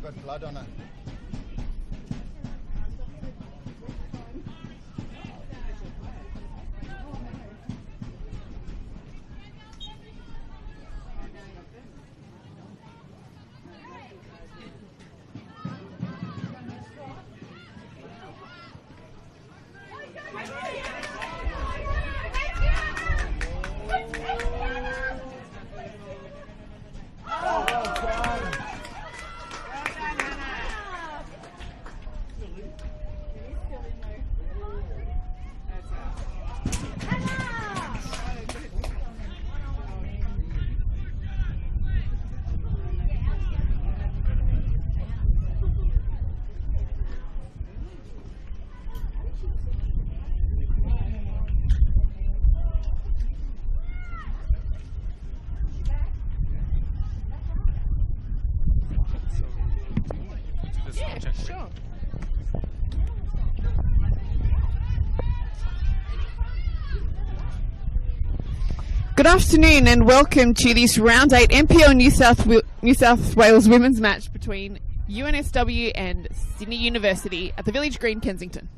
got blood on her. Sure. Good afternoon and welcome to this round 8 NPL New South Wales women's match between UNSW and Sydney University at the Village Green, Kensington.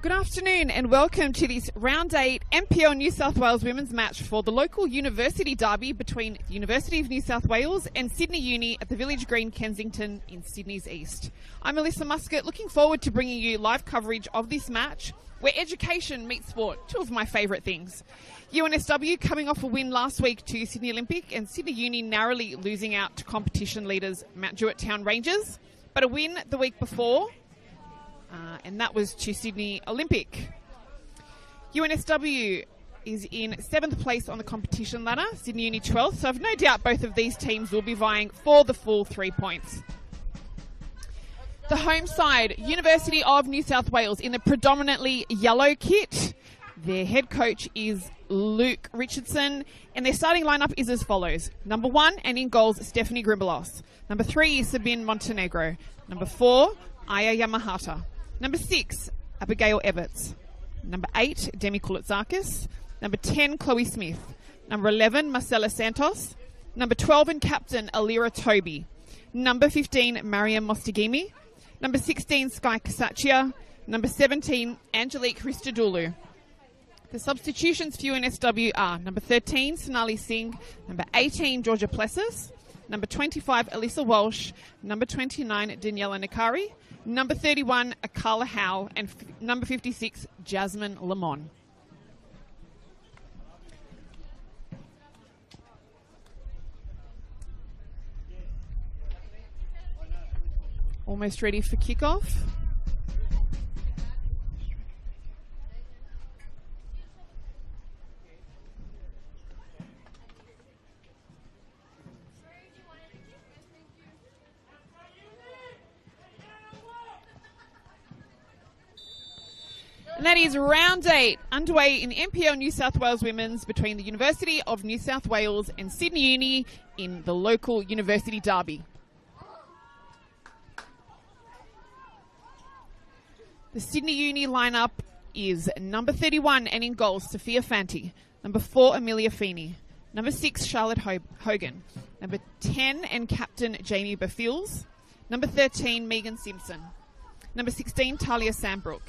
Good afternoon and welcome to this Round 8 NPL New South Wales women's match for the local university derby between the University of New South Wales and Sydney Uni at the Village Green, Kensington in Sydney's East. I'm Alyssa Muscat, looking forward to bringing you live coverage of this match where education meets sport, two of my favourite things. UNSW coming off a win last week to Sydney Olympic and Sydney Uni narrowly losing out to competition leaders Mount Druitt Town Rangers, but a win the week before, and that was to Sydney Olympic. UNSW is in 7th place on the competition ladder, Sydney Uni 12th, so I've no doubt both of these teams will be vying for the full 3 points. The home side, University of New South Wales, in the predominantly yellow kit. Their head coach is Luke Richardson, and their starting lineup is as follows. Number 1, and in goals, Stephanie Grimbalos. Number 3 is Sabine Montenegro. Number 4, Aya Yamahata. Number 6, Abigail Everts. Number 8, Demi Koulitzakis. Number 10, Chloe Smith. Number 11, Marcela Santos. Number 12 and captain, Alira Toby. Number 15, Mariam Mostigimi. Number 16, Sky Kasachia. Number 17, Angelique Christodoulou. The substitutions for UNSW are number 13, Sonali Singh. Number 18, Georgia Plessis. Number 25, Alyssa Walsh. Number 29, Daniela Nakari. Number 31, Akala Howe. And number 56, Jasmine Lamont. Almost ready for kickoff. And that is round 8 underway in the NPL New South Wales Women's between the University of New South Wales and Sydney Uni in the local university derby. The Sydney Uni lineup is number 31 and in goals, Sophia Fanti. Number 4, Amelia Feeney. Number 6, Charlotte Hogan. Number 10 and captain, Jamie Bafils. Number 13, Megan Simpson. Number 16, Talia Sambrook.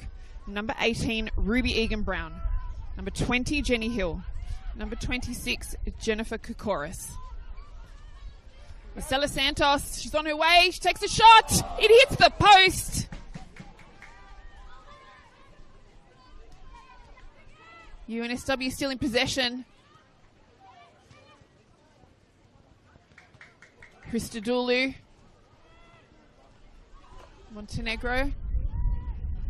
Number 18, Ruby Egan Brown. Number 20, Jenny Hill. Number 26, Jennifer Kokoris. Marcela Santos, she's on her way. She takes a shot. It hits the post. UNSW still in possession. Christodoulou. Montenegro.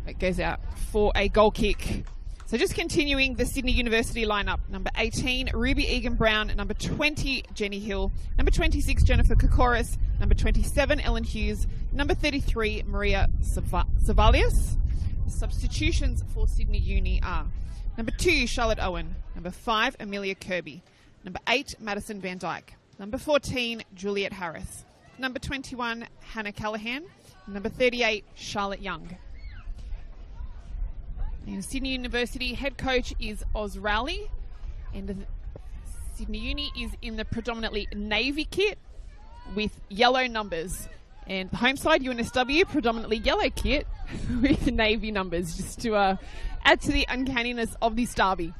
It goes out for a goal kick. So just continuing the Sydney University lineup. Number 18, Ruby Egan Brown. Number 20, Jenny Hill. Number 26, Jennifer Kokoris. Number 27, Ellen Hughes. Number 33, Maria Savalius. The substitutions for Sydney Uni are number 2, Charlotte Owen. Number 5, Amelia Kirby. Number 8, Madison Van Dyke. Number 14, Juliet Harris. Number 21, Hannah Callahan. Number 38, Charlotte Young. And Sydney University head coach is Oz Rowley, and Sydney Uni is in the predominantly navy kit with yellow numbers, and the home side UNSW predominantly yellow kit with navy numbers, just to add to the uncanniness of this derby.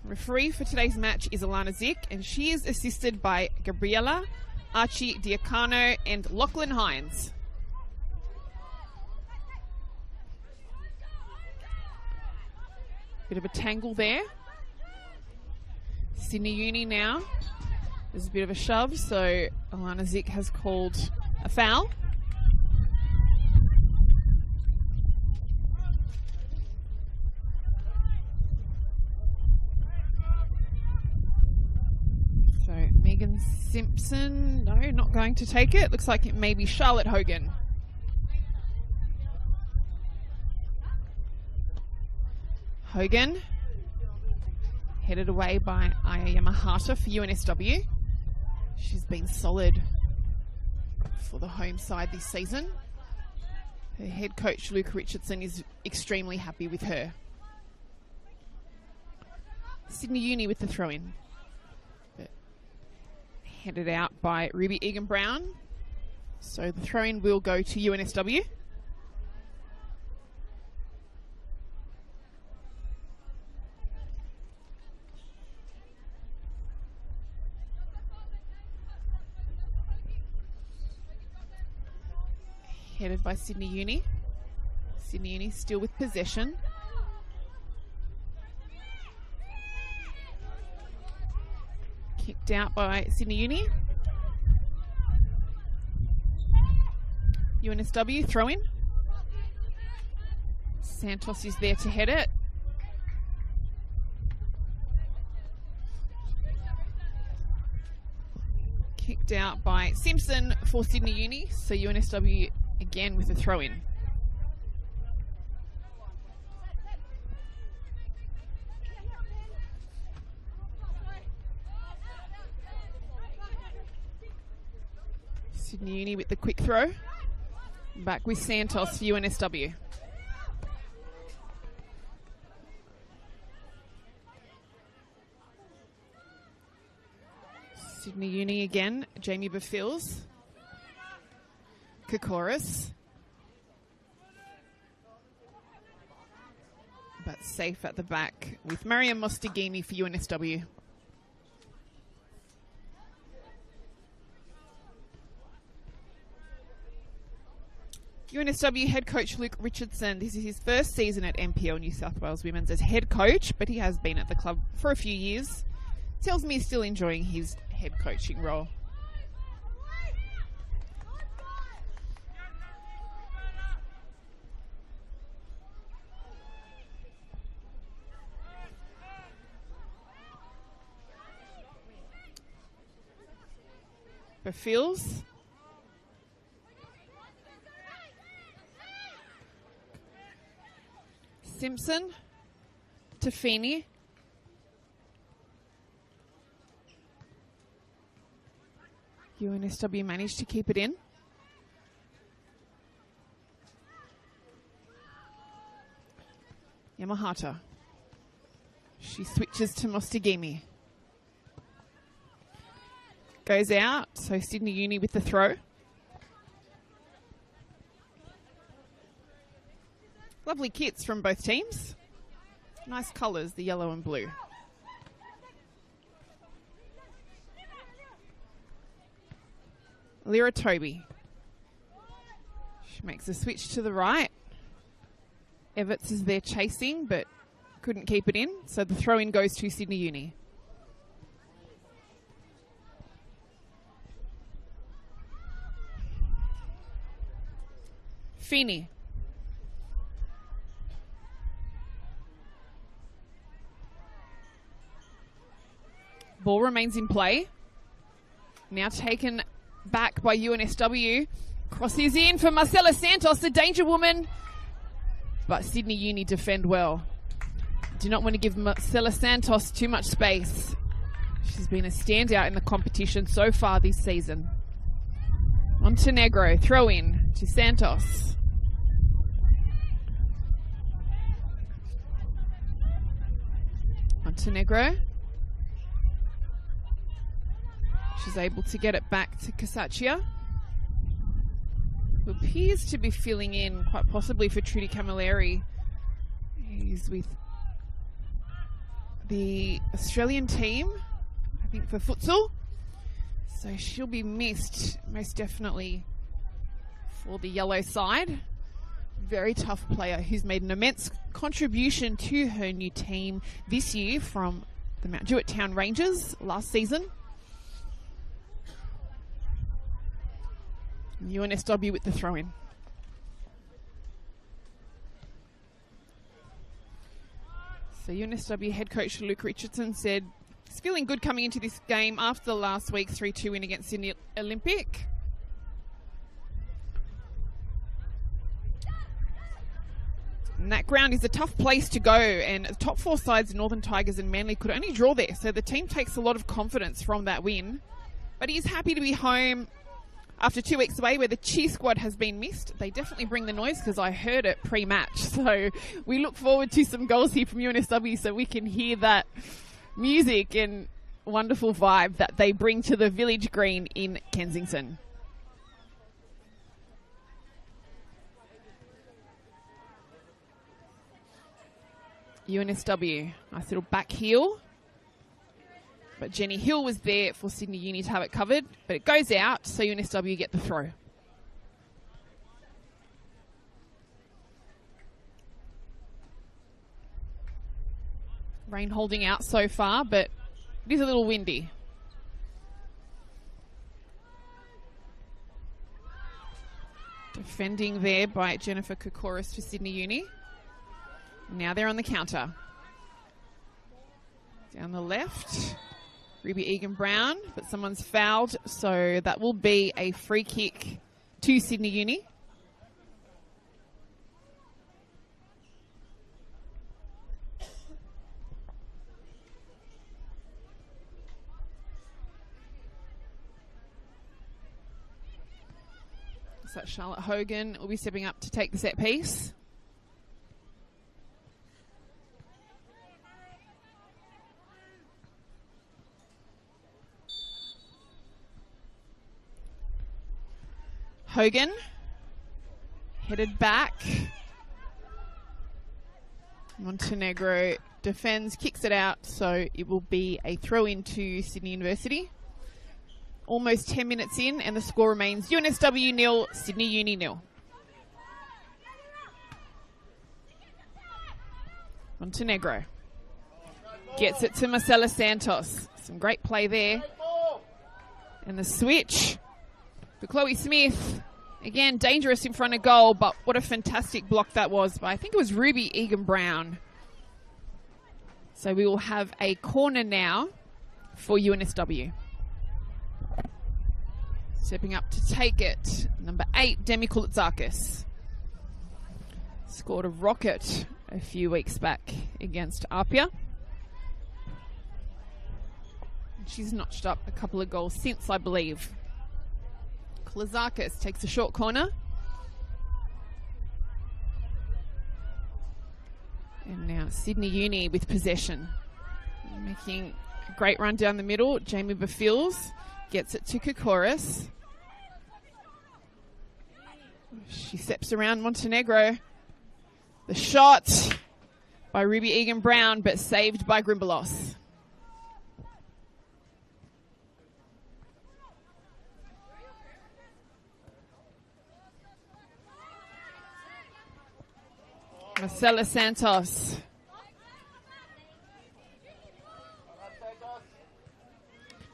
Referee for today's match is Alana Zick, and she is assisted by Gabriella, Archie Diacano, and Lachlan Hines. Bit of a tangle there. Sydney Uni now. There's a bit of a shove, so Alana Zick has called a foul. So Megan Simpson, no, not going to take it. Looks like it may be Charlotte Hogan. Hogan, headed away by Aya Yamahata for UNSW. She's been solid for the home side this season. Her head coach, Luke Richardson, is extremely happy with her. Sydney Uni with the throw-in. Headed out by Ruby Egan Brown. So the throw-in will go to UNSW. Headed by Sydney Uni. Sydney Uni still with possession. Kicked out by Sydney Uni. UNSW throw in. Santos is there to head it. Kicked out by Simpson for Sydney Uni. So UNSW again with a throw in. Sydney Uni with the quick throw. Back with Santos for UNSW. Sydney Uni again, Jamie Befils. Kokoris. But safe at the back with Mariam Mostagimi for UNSW. UNSW head coach Luke Richardson. This is his first season at NPL New South Wales Women's as head coach, but he has been at the club for a few years. Tells me he's still enjoying his head coaching role. Befils. Simpson to Feeney. UNSW managed to keep it in. Yamahata. She switches to Mostagimi. Goes out, so Sydney Uni with the throw. Lovely kits from both teams. Nice colours, the yellow and blue. Lyra Toby. She makes a switch to the right. Everts is there chasing, but couldn't keep it in. So the throw-in goes to Sydney Uni. Feeney. Ball remains in play. Now taken back by UNSW. Crosses in for Marcela Santos, the danger woman. But Sydney Uni defend well. Do not want to give Marcela Santos too much space. She's been a standout in the competition so far this season. Montenegro, throw in to Santos. Montenegro. She's able to get it back to Casaccia, who appears to be filling in quite possibly for Trudy Camilleri. He's with the Australian team, I think, for futsal. So she'll be missed most definitely for the yellow side. Very tough player who's made an immense contribution to her new team this year from the Mount Druitt Town Rangers last season. UNSW with the throw-in. So UNSW head coach Luke Richardson said he's feeling good coming into this game after last week's 3-2 win against Sydney Olympic. And that ground is a tough place to go, and the top four sides, Northern Tigers and Manly, could only draw there. So the team takes a lot of confidence from that win. But he's happy to be home after 2 weeks away where the cheer squad has been missed. They definitely bring the noise because I heard it pre-match. So we look forward to some goals here from UNSW so we can hear that music and wonderful vibe that they bring to the Village Green in Kensington. UNSW. Nice little back heel. But Jenny Hill was there for Sydney Uni to have it covered. But it goes out, so UNSW get the throw. Rain holding out so far, but it is a little windy. Defending there by Jennifer Kokoris for Sydney Uni. Now they're on the counter. Down the left, Ruby Egan-Brown, but someone's fouled, so that will be a free kick to Sydney Uni. So Charlotte Hogan will be stepping up to take the set piece. Hogan headed back. Montenegro defends, kicks it out, so it will be a throw in to Sydney University. Almost 10 minutes in, and the score remains UNSW 0, Sydney Uni 0. Montenegro gets it to Marcela Santos. Some great play there. And the switch for Chloe Smith. Again, dangerous in front of goal, but what a fantastic block that was by, I think it was Ruby Egan-Brown. So we will have a corner now for UNSW. Stepping up to take it, number 8, Demi Kulitsakis. Scored a rocket a few weeks back against Apia. She's notched up a couple of goals since, I believe. Kulitsakis takes a short corner. And now Sydney Uni with possession. Making a great run down the middle. Jamie Bafils gets it to Kokoris. She steps around Montenegro. The shot by Ruby Egan-Brown, but saved by Grimbalos. Marcela Santos.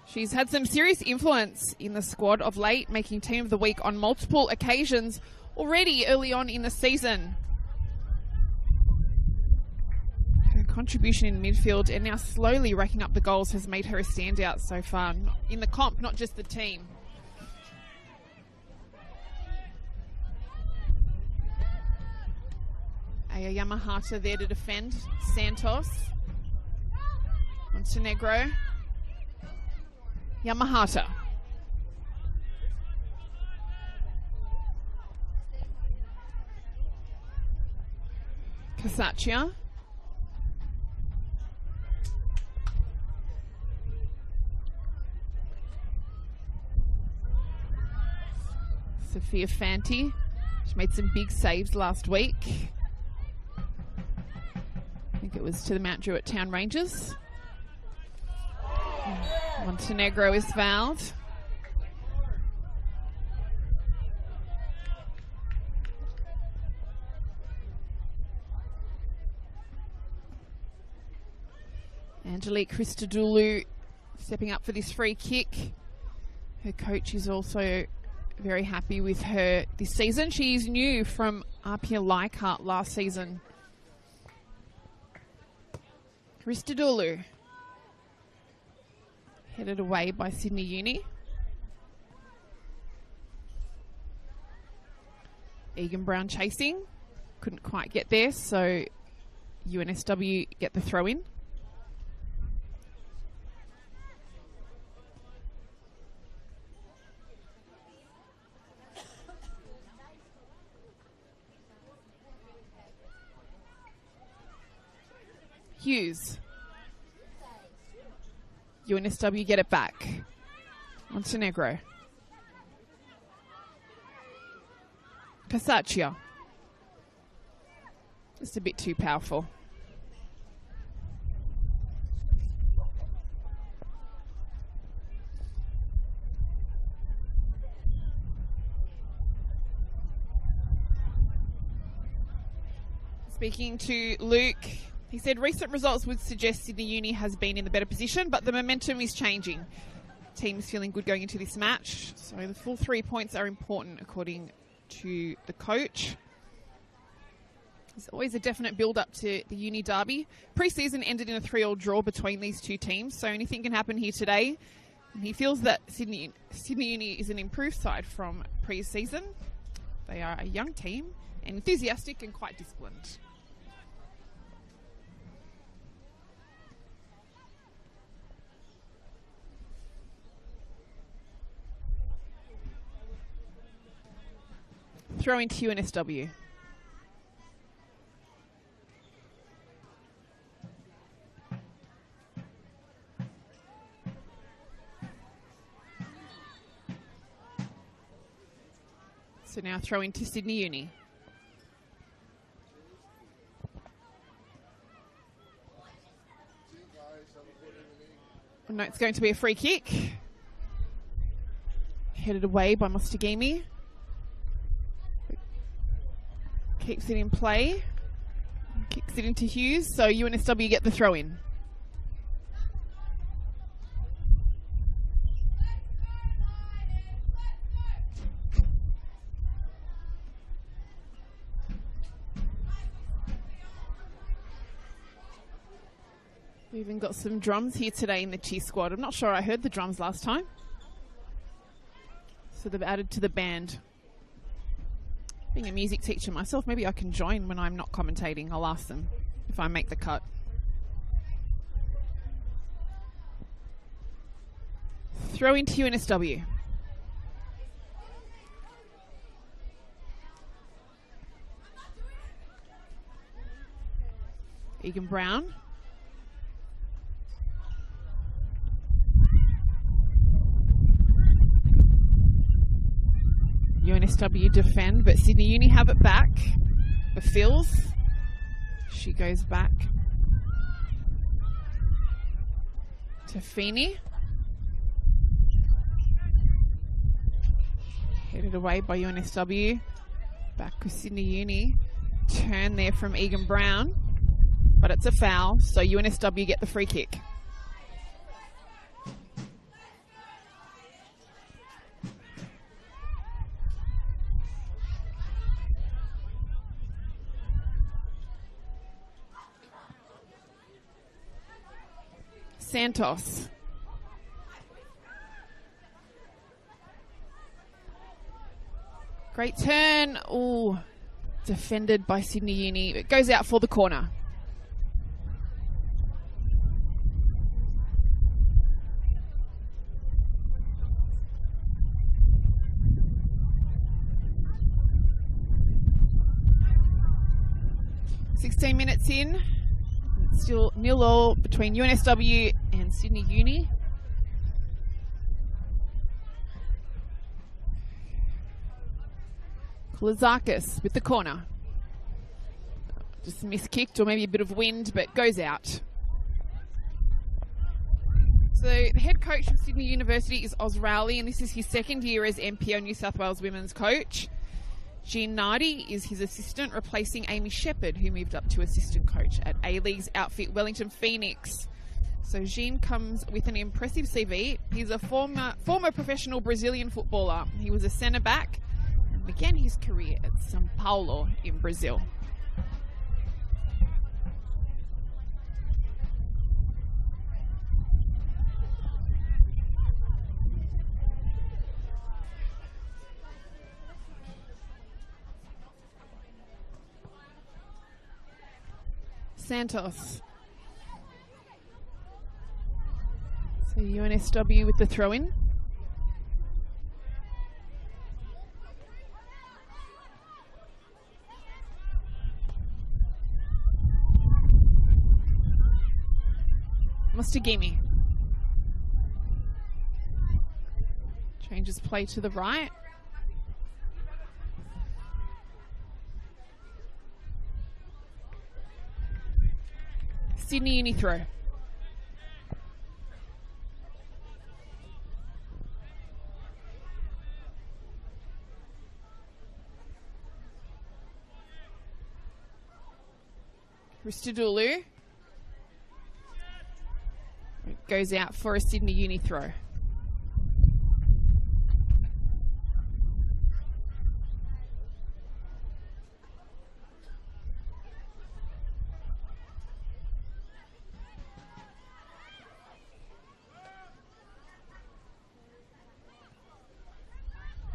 She's had some serious influence in the squad of late, making Team of the Week on multiple occasions already early on in the season. Her contribution in midfield and now slowly racking up the goals has made her a standout so far, in the comp, not just the team. Aya Yamahata there to defend Santos. Montenegro. Yamahata. Casaccia. Sophia Fanti. She made some big saves last week. I think it was to the Mount Druitt Town Rangers. Montenegro is fouled. Angelique Christodoulou stepping up for this free kick. Her coach is also very happy with her this season. She's new from Apia Leichhardt last season. Christodoulou. Headed away by Sydney Uni. Egan-Brown chasing. Couldn't quite get there, so UNSW get the throw in. Hughes. UNSW get it back. Montenegro. Casaccia. Just a bit too powerful. Speaking to Luke, he said recent results would suggest Sydney Uni has been in the better position, but the momentum is changing. Team's feeling good going into this match, so the full 3 points are important according to the coach. There's always a definite build-up to the Uni derby. Pre-season ended in a 3-3 draw between these two teams, so anything can happen here today. And he feels that Sydney Uni is an improved side from pre-season. They are a young team and enthusiastic and quite disciplined. Throw into UNSW. So now throw into Sydney Uni. Oh, no, it's going to be a free kick. Headed away by Mostagimi. Keeps it in play. Kicks it into Hughes, so UNSW get the throw in. We even got some drums here today in the cheer squad. I'm not sure I heard the drums last time. So they've added to the band. Being a music teacher myself, maybe I can join when I'm not commentating. I'll ask them if I make the cut. Throw into UNSW. Egan Brown. UNSW defend, but Sydney Uni have it back. The Phils. She goes back to Feeney. Headed away by UNSW. Back with Sydney Uni. Turn there from Egan Brown. But it's a foul, so UNSW get the free kick. Santos. Great turn. Oh, defended by Sydney Uni. It goes out for the corner. Minutes in. Still 0-0 between UNSW and Sydney Uni. Kulizakis with the corner. Just miskicked or maybe a bit of wind, but goes out. So the head coach of Sydney University is Oz Rowley, and this is his second year as NPL New South Wales women's coach. Jean Nardi is his assistant, replacing Amy Shepherd, who moved up to assistant coach at A-League's outfit Wellington Phoenix. So Jean comes with an impressive CV. He's a former professional Brazilian footballer. He was a centre back and began his career at São Paulo in Brazil. Santos. So UNSW with the throw-in. Mostagimi. Changes play to the right. Sydney Uni throw. Christodoulou goes out for a Sydney Uni throw.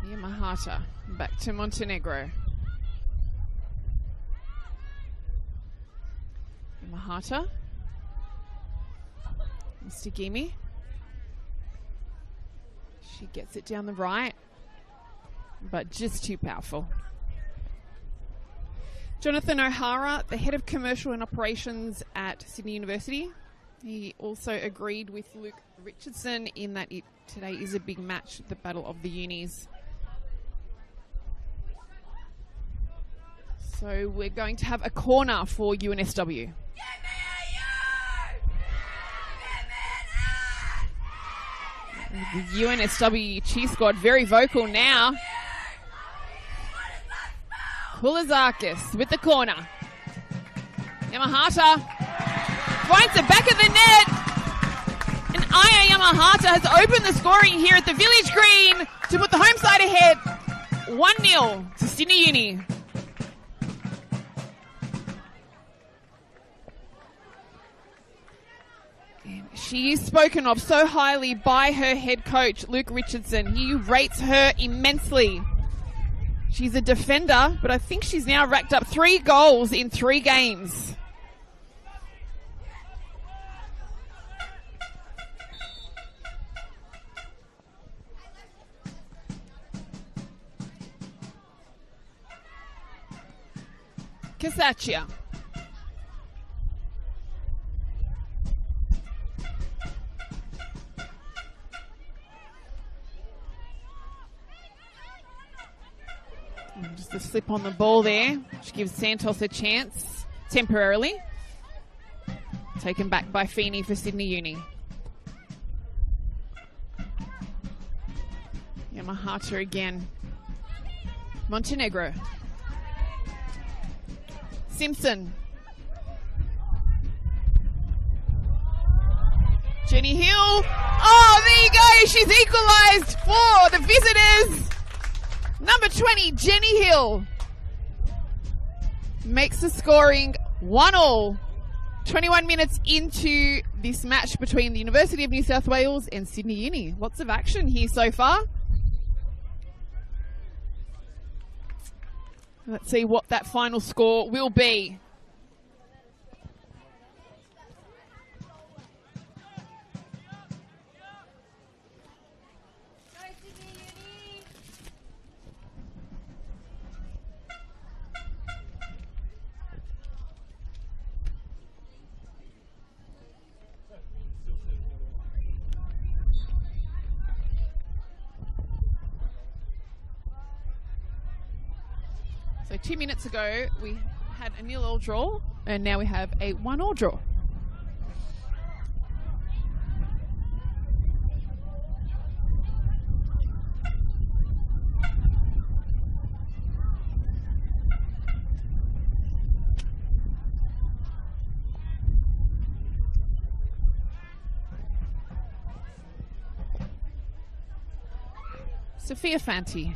Yamahata back to Montenegro. Yamahata. Mr. Gimi. She gets it down the right, but just too powerful. Jonathan O'Hara, the head of commercial and operations at Sydney University. He also agreed with Luke Richardson in that today is a big match, the Battle of the Unis. So we're going to have a corner for UNSW. The UNSW cheer squad very vocal now. Kulizakis with the corner. Yamahata finds the back of the net. And Aya Yamahata has opened the scoring here at the Village Green to put the home side ahead. 1-0 to Sydney Uni. She is spoken of so highly by her head coach, Luke Richardson. He rates her immensely. She's a defender, but I think she's now racked up 3 goals in 3 games. Casaccia. Just a slip on the ball there, which gives Santos a chance temporarily. Taken back by Feeney for Sydney Uni. Yamahata again. Montenegro. Simpson. Jenny Hill. Oh, there you go. She's equalised for the visitors. Number 20, Jenny Hill, makes the scoring 1-1. 21 minutes into this match between the University of New South Wales and Sydney Uni. Lots of action here so far. Let's see what that final score will be. So 2 minutes ago, we had a 0-0 draw, and now we have a 1-1 draw. Sophia Fanti.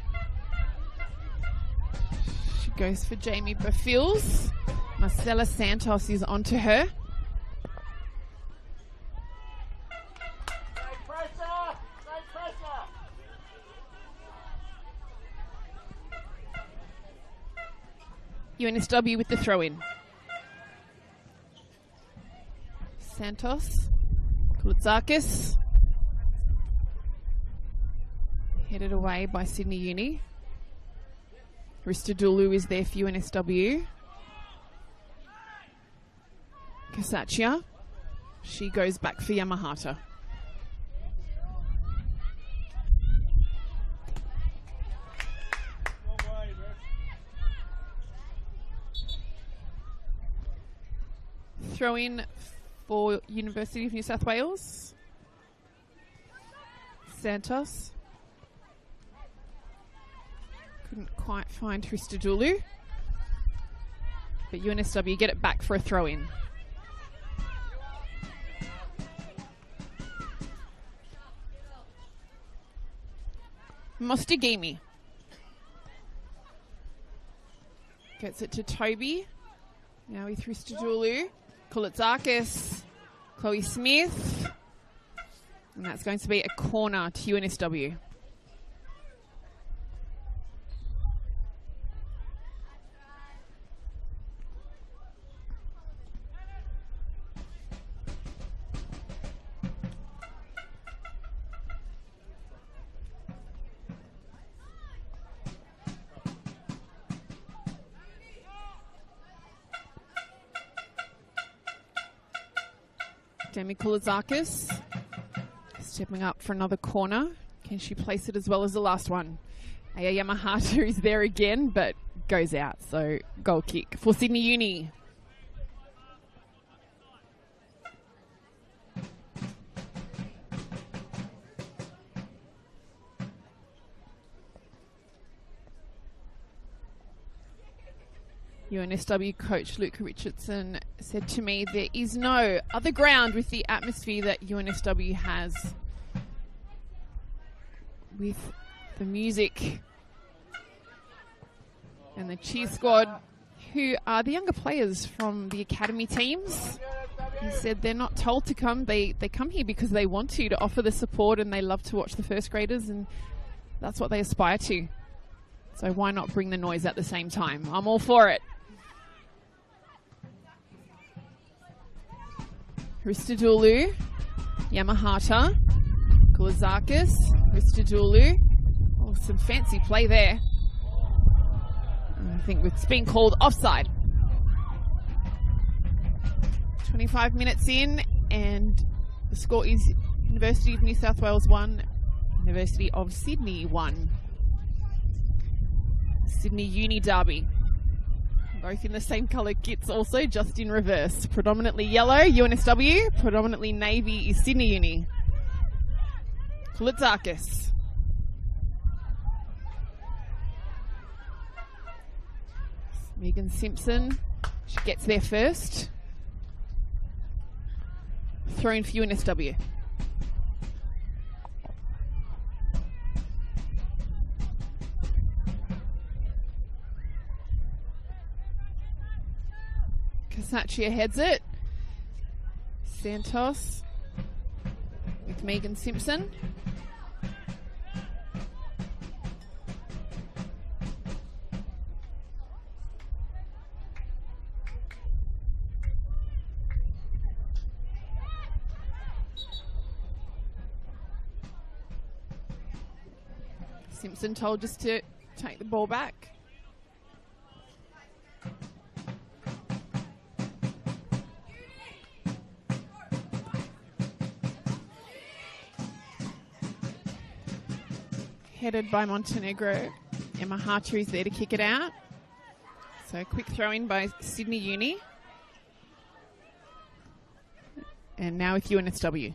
Goes for Jamie Bafils. Marcela Santos is onto her. UNSW with the throw-in. Santos. Kulitsakis. Headed away by Sydney Uni. Christodoulou is there for UNSW. Casaccia. She goes back for Yamahata. Throw in for University of New South Wales. Santos. Couldn't quite find Christodoulou. But UNSW get it back for a throw-in. Mostigimi gets it to Toby. Now he through Stajulu. Kulitsakis. Chloe Smith. And that's going to be a corner to UNSW. Demi Kulizakis stepping up for another corner. Can she place it as well as the last one? Aya Yamahata is there again, but goes out. So goal kick for Sydney Uni. UNSW coach Luke Richardson said to me, there is no other ground with the atmosphere that UNSW has, with the music and the cheer squad, who are the younger players from the academy teams. He said they're not told to come, they come here because they want to offer the support, and they love to watch the first graders, and that's what they aspire to. So why not bring the noise at the same time? I'm all for it. Hristadulu, Yamahata, Kulizakis, Hristadulu. Oh, some fancy play there. I think it's been called offside. 25 minutes in, and the score is University of New South Wales 1, University of Sydney 1. Sydney Uni Derby. Both in the same colour kits also, just in reverse. Predominantly yellow, UNSW. Predominantly navy is Sydney Uni. Kulitsakis. Megan Simpson. She gets there first. Thrown for UNSW. Casaccia heads it. Santos with Megan Simpson. Simpson told us to take the ball back. Headed by Montenegro. Emma Harter is there to kick it out. So quick throw in by Sydney Uni. And now with UNSW.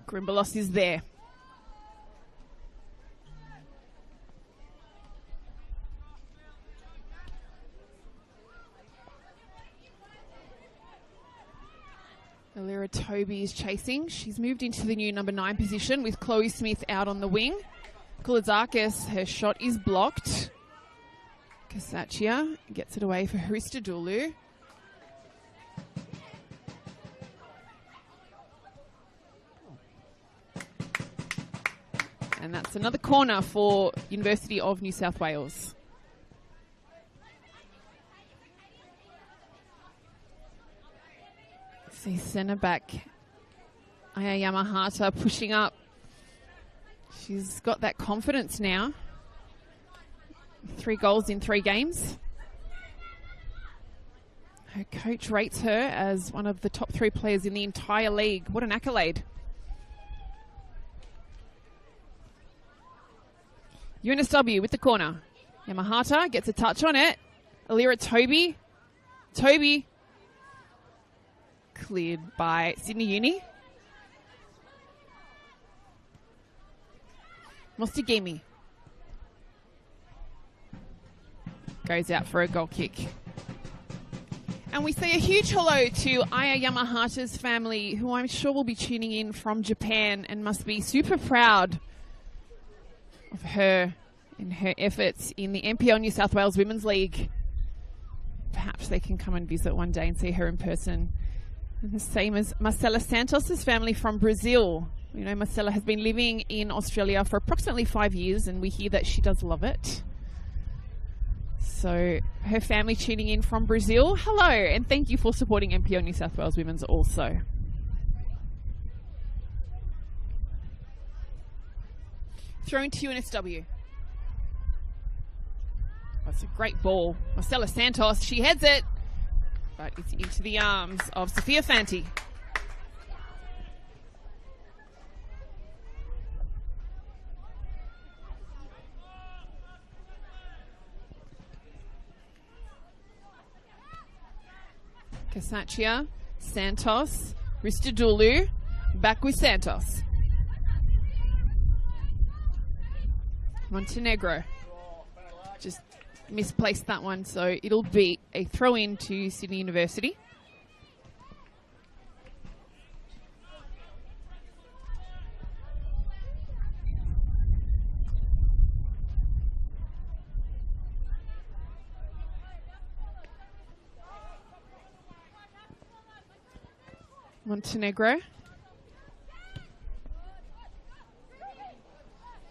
Grimbalos is there. Alira Toby is chasing. She's moved into the new number 9 position with Chloe Smith out on the wing. Kulizakis, her shot is blocked. Casaccia gets it away for Hristadulu. And that's another corner for University of New South Wales. See centre back Aya Yamahata pushing up. She's got that confidence now. 3 goals in 3 games. Her coach rates her as one of the top 3 players in the entire league. What an accolade. UNSW with the corner. Yamahata gets a touch on it. Alira Toby. Toby. cleared by Sydney Uni. Mostigimi goes out for a goal kick. And we say a huge hello to Aya Yamahata's family, who I'm sure will be tuning in from Japan and must be super proud of her and her efforts in the NPL New South Wales Women's League. Perhaps they can come and visit one day and see her in person. And the same as Marcela Santos' family from Brazil. You know, Marcela has been living in Australia for approximately 5 years, and we hear that she does love it. So her family tuning in from Brazil, hello, and thank you for supporting NPL New South Wales Women's also. Thrown to UNSW. That's a great ball. Marcela Santos, she heads it, but it's into the arms of Sophia Fanti. Kasachia, Santos, Ristadulu, back with Santos. Montenegro just misplaced that one, so it'll be a throw-in to Sydney University. Montenegro.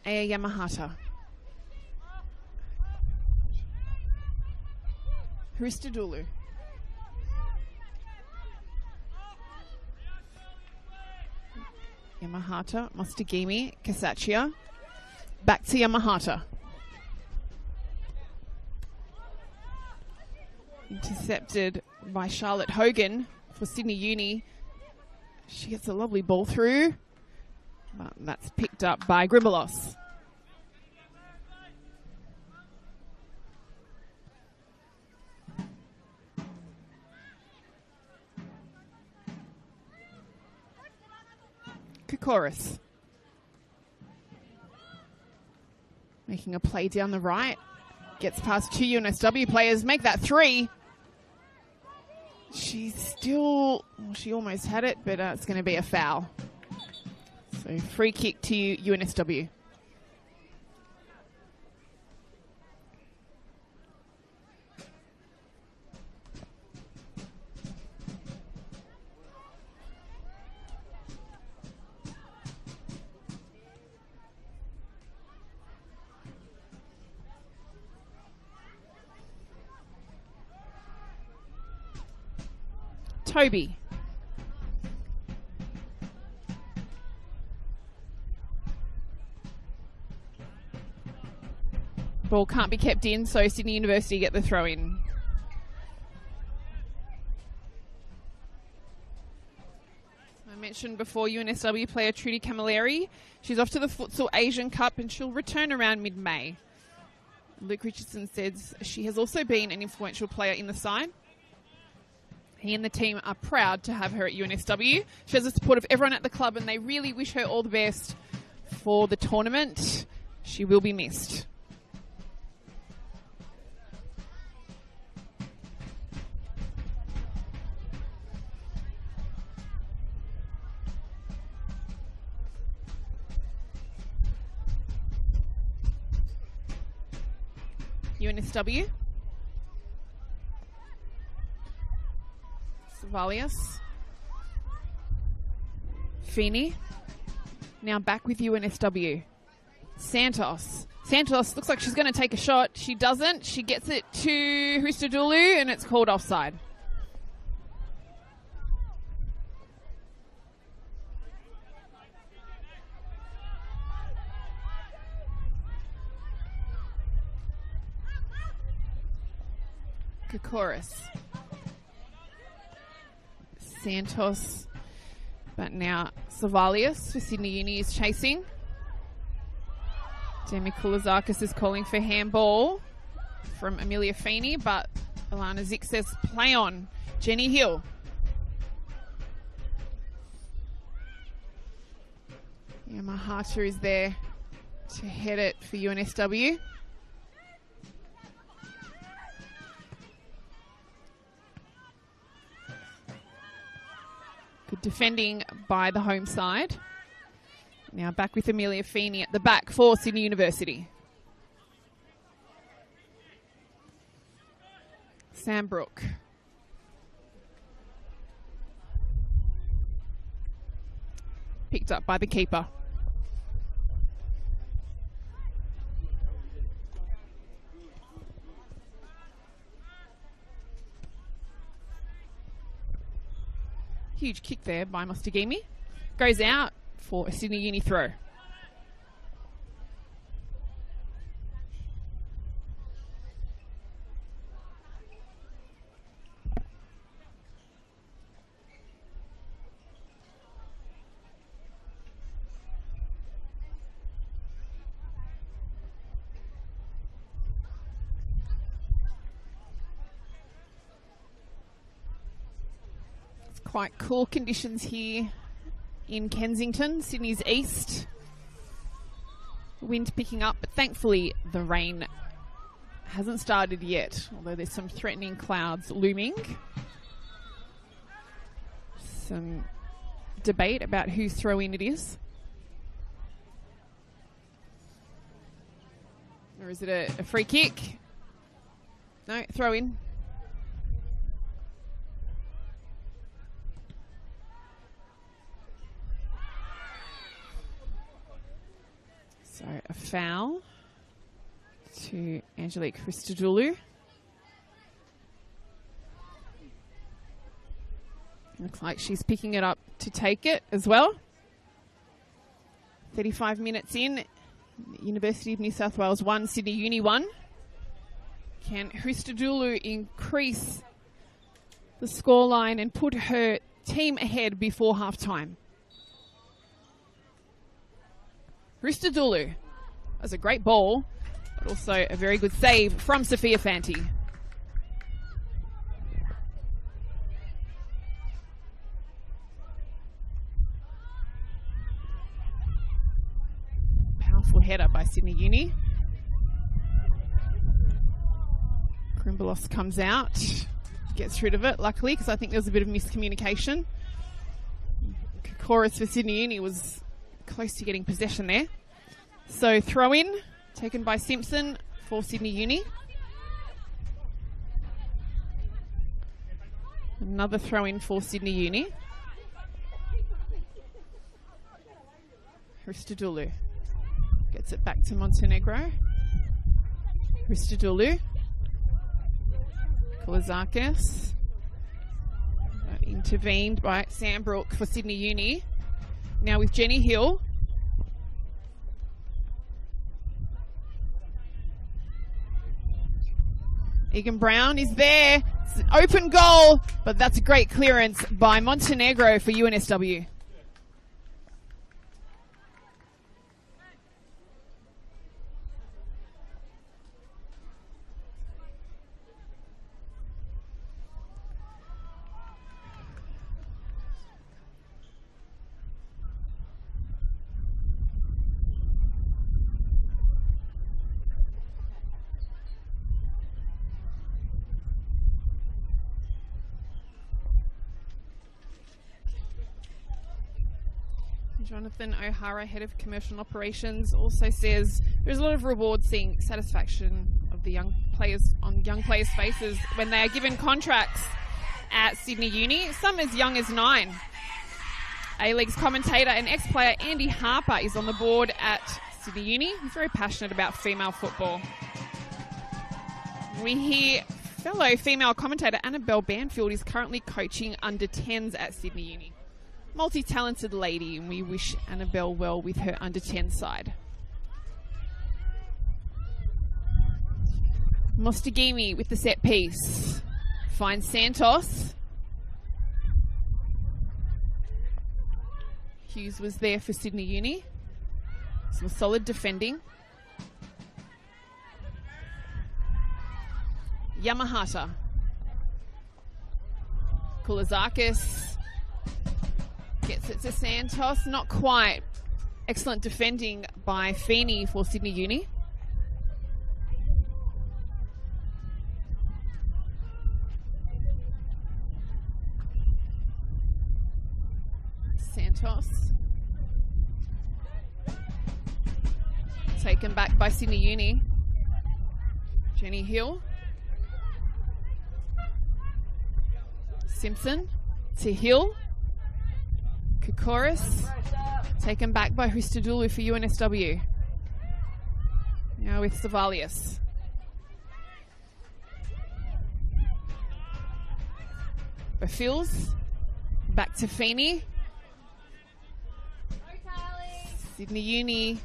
Aya Yamahata. Hristadulu. Yamahata, Mostagimi, Kasachia. Back to Yamahata. Intercepted by Charlotte Hogan for Sydney Uni. She gets a lovely ball through, but that's picked up by Grimalos. Kokoris. Making a play down the right. Gets past two UNSW players, make that three. She's still, well, she almost had it, but it's going to be a foul. So free kick to UNSW. Toby. Ball can't be kept in, so Sydney University get the throw in. I mentioned before UNSW player Trudy Camilleri. She's off to the Futsal Asian Cup and she'll return around mid-May. Luke Richardson says she has also been an influential player in the side. He and the team are proud to have her at UNSW. She has the support of everyone at the club and they really wish her all the best for the tournament. She will be missed. UNSW. Savalius. Feeney. Now back with UNSW. Santos. Santos looks like she's going to take a shot. She doesn't. She gets it to Hristadulu and it's called offside. Kokoris. Santos, but now Savalius for Sydney Uni is chasing. Demi Koulazakis is calling for handball from Amelia Feeney, but Alana Zick says play on. Jenny Hill. Yamahata is there to head it for UNSW. Good defending by the home side. Now back with Amelia Feeney at the back for Sydney University. Sambrook. Picked up by the keeper. Huge kick there by Mostagimi. Goes out for a Sydney Uni throw. Quite cool conditions here in Kensington, Sydney's east. Wind picking up, but thankfully the rain hasn't started yet, although there's some threatening clouds looming. Some debate about whose throw-in it is. Or is it a free kick? No, throw-in. So a foul to Angelique Christodoulou. Looks like she's picking it up to take it as well. 35 minutes in, University of New South Wales 1, Sydney Uni 1. Can Christodoulou increase the scoreline and put her team ahead before half-time? Christodoulou. That's a great ball, but also a very good save from Sophia Fanti. Powerful header by Sydney Uni. Krimbalos comes out, gets rid of it, luckily, because I think there was a bit of miscommunication. Kokoris for Sydney Uni was close to getting possession there. So throw in, taken by Simpson for Sydney Uni. Another throw in for Sydney Uni. Christodoulou gets it back to Montenegro. Christodoulou. Kolazakis. Intervened by Sambrook for Sydney Uni. Now with Jenny Hill. Egan Brown is there. It's an open goal, but that's a great clearance by Montenegro for UNSW. Jonathan O'Hara, Head of Commercial Operations, also says there's a lot of reward seeing satisfaction of the young players on young players' faces when they are given contracts at Sydney Uni, some as young as 9. A-League's commentator and ex-player Andy Harper is on the board at Sydney Uni. He's very passionate about female football. We hear fellow female commentator Annabelle Banfield is currently coaching under 10s at Sydney Uni. Multi-talented lady, and we wish Annabelle well with her under-10 side. Mostagimi with the set piece. Finds Santos. Hughes was there for Sydney Uni. Some solid defending. Yamahata. Kulazakis. Gets it to Santos, not quite. Excellent defending by Feeney for Sydney Uni. Santos. Taken back by Sydney Uni. Jenny Hill. Simpson to Hill. Kokoris. Taken back by Hristodulu for UNSW. Now with Savalius. Bafils. Back to Feeney. Sydney Uni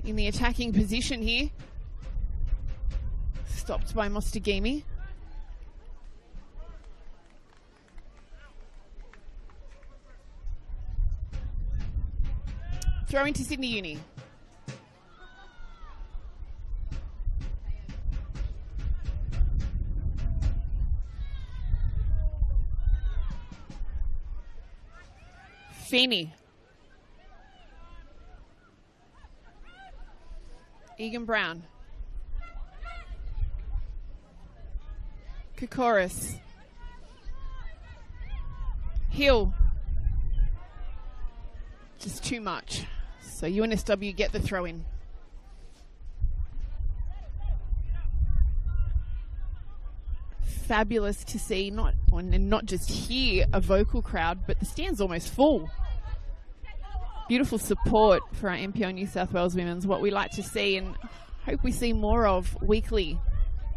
in the attacking position here. Stopped by Mostagimi. Throw into Sydney Uni. Feeney. Egan Brown. Kokoris. Hill. Just too much. So UNSW get the throw in. Fabulous to see, not just hear a vocal crowd, but the stand's almost full. Beautiful support for our NPL New South Wales women's, what we like to see and hope we see more of weekly.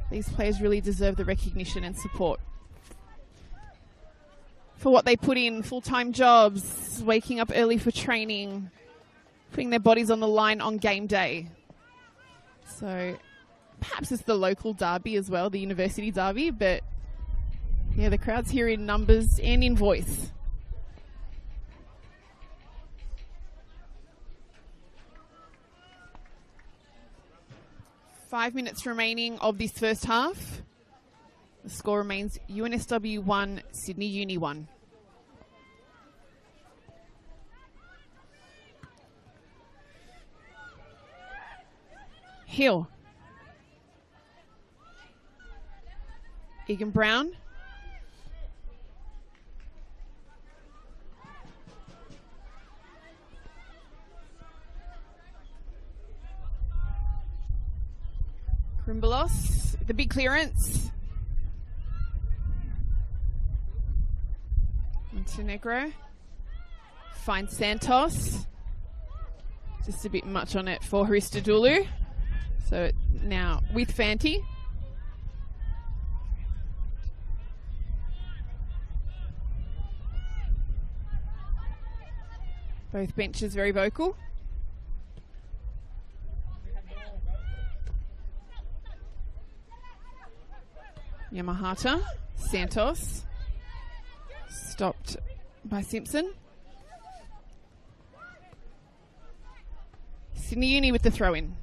These players really deserve the recognition and support for what they put in, full-time jobs, waking up early for training, putting their bodies on the line on game day. So perhaps it's the local derby as well, the university derby, but yeah, the crowd's here in numbers and in voice. Five minutes remaining of this first half. The score remains UNSW 1, Sydney Uni 1. Hill. Egan Brown. Krimbalos, the big clearance. Montenegro. Finds Santos. Just a bit much on it for Hristodulu. So now with Fanti. Both benches very vocal. Yamahata, Santos, stopped by Simpson. Sydney Uni with the throw-in.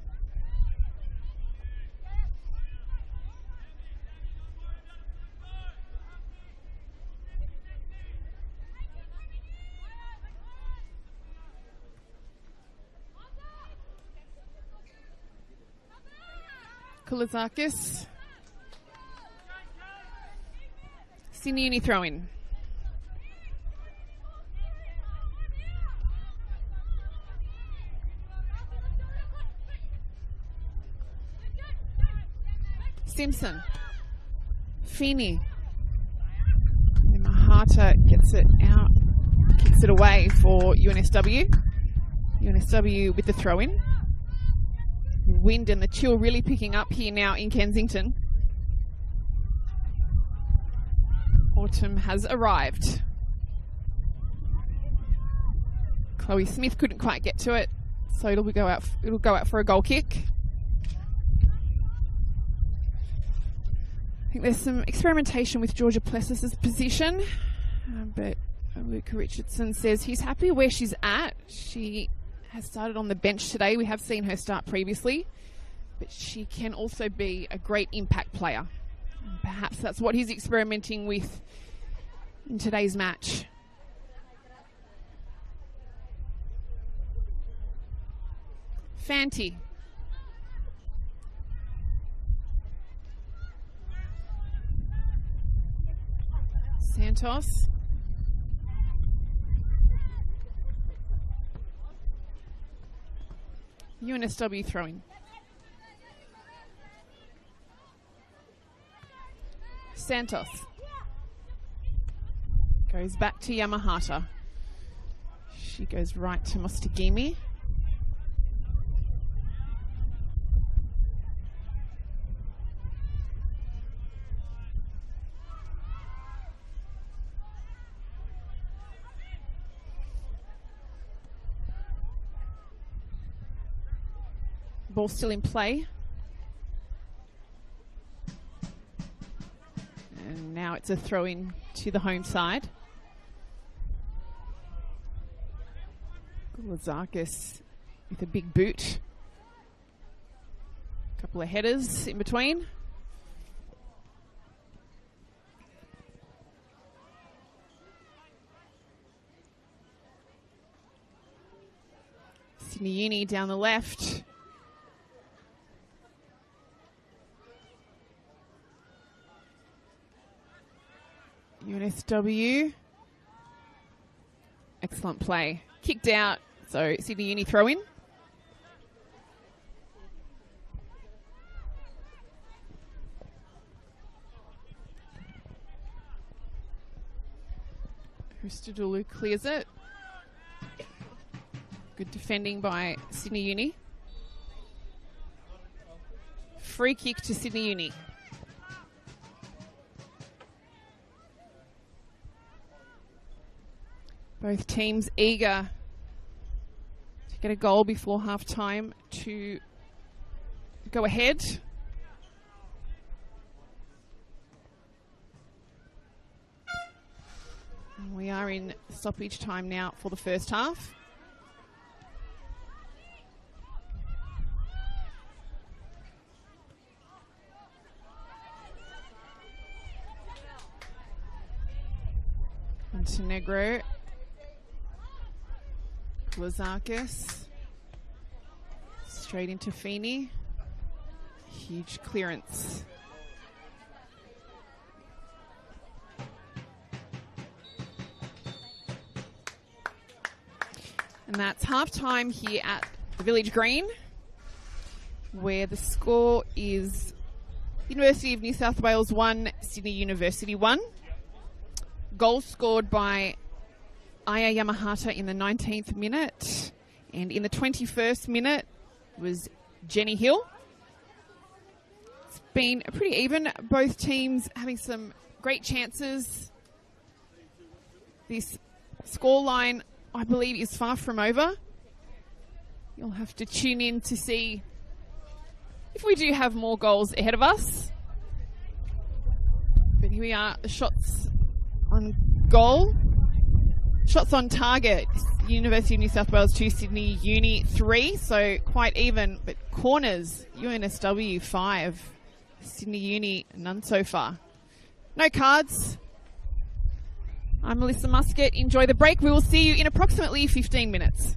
Kulizakis. Sydney Uni throw-in. Simpson. Feeney. Mahata gets it out, kicks it away for UNSW. UNSW with the throw-in. The wind and the chill really picking up here now in Kensington. Autumn has arrived. Chloe Smith couldn't quite get to it, so it'll go out for a goal kick. I think there's some experimentation with Georgia Plessis's position, but Luca Richardson says he's happy where she's at. She has started on the bench today. We have seen her start previously, but she can also be a great impact player. And perhaps that's what he's experimenting with in today's match. Fanti. Santos. UNSW throwing. Santos. Goes back to Yamahata. She goes right to Mostagimi. Ball still in play. And now it's a throw in to the home side. Lazakis with a big boot. A couple of headers in between. Sydney Uni down the left. UNSW. Excellent play. Kicked out, so Sydney Uni throw in. Christodoulou clears it. Good defending by Sydney Uni. Free kick to Sydney Uni. Both teams eager to get a goal before half time to go ahead. And we are in stoppage time now for the first half. Montenegro. Lazakis. Straight into Feeney. Huge clearance. And that's half time here at the Village Green, where the score is University of New South Wales 1, Sydney University 1. Goal scored by Aya Yamahata in the 19th minute, and in the 21st minute was Jenny Hill. It's been pretty even, both teams having some great chances. This scoreline, I believe, is far from over. You'll have to tune in to see if we do have more goals ahead of us. But here we are, the shots on goal. Shots on target, University of New South Wales 2, Sydney Uni 3, so quite even. But corners, UNSW 5, Sydney Uni none so far. No cards. I'm Melissa Muscat. Enjoy the break. We will see you in approximately 15 minutes.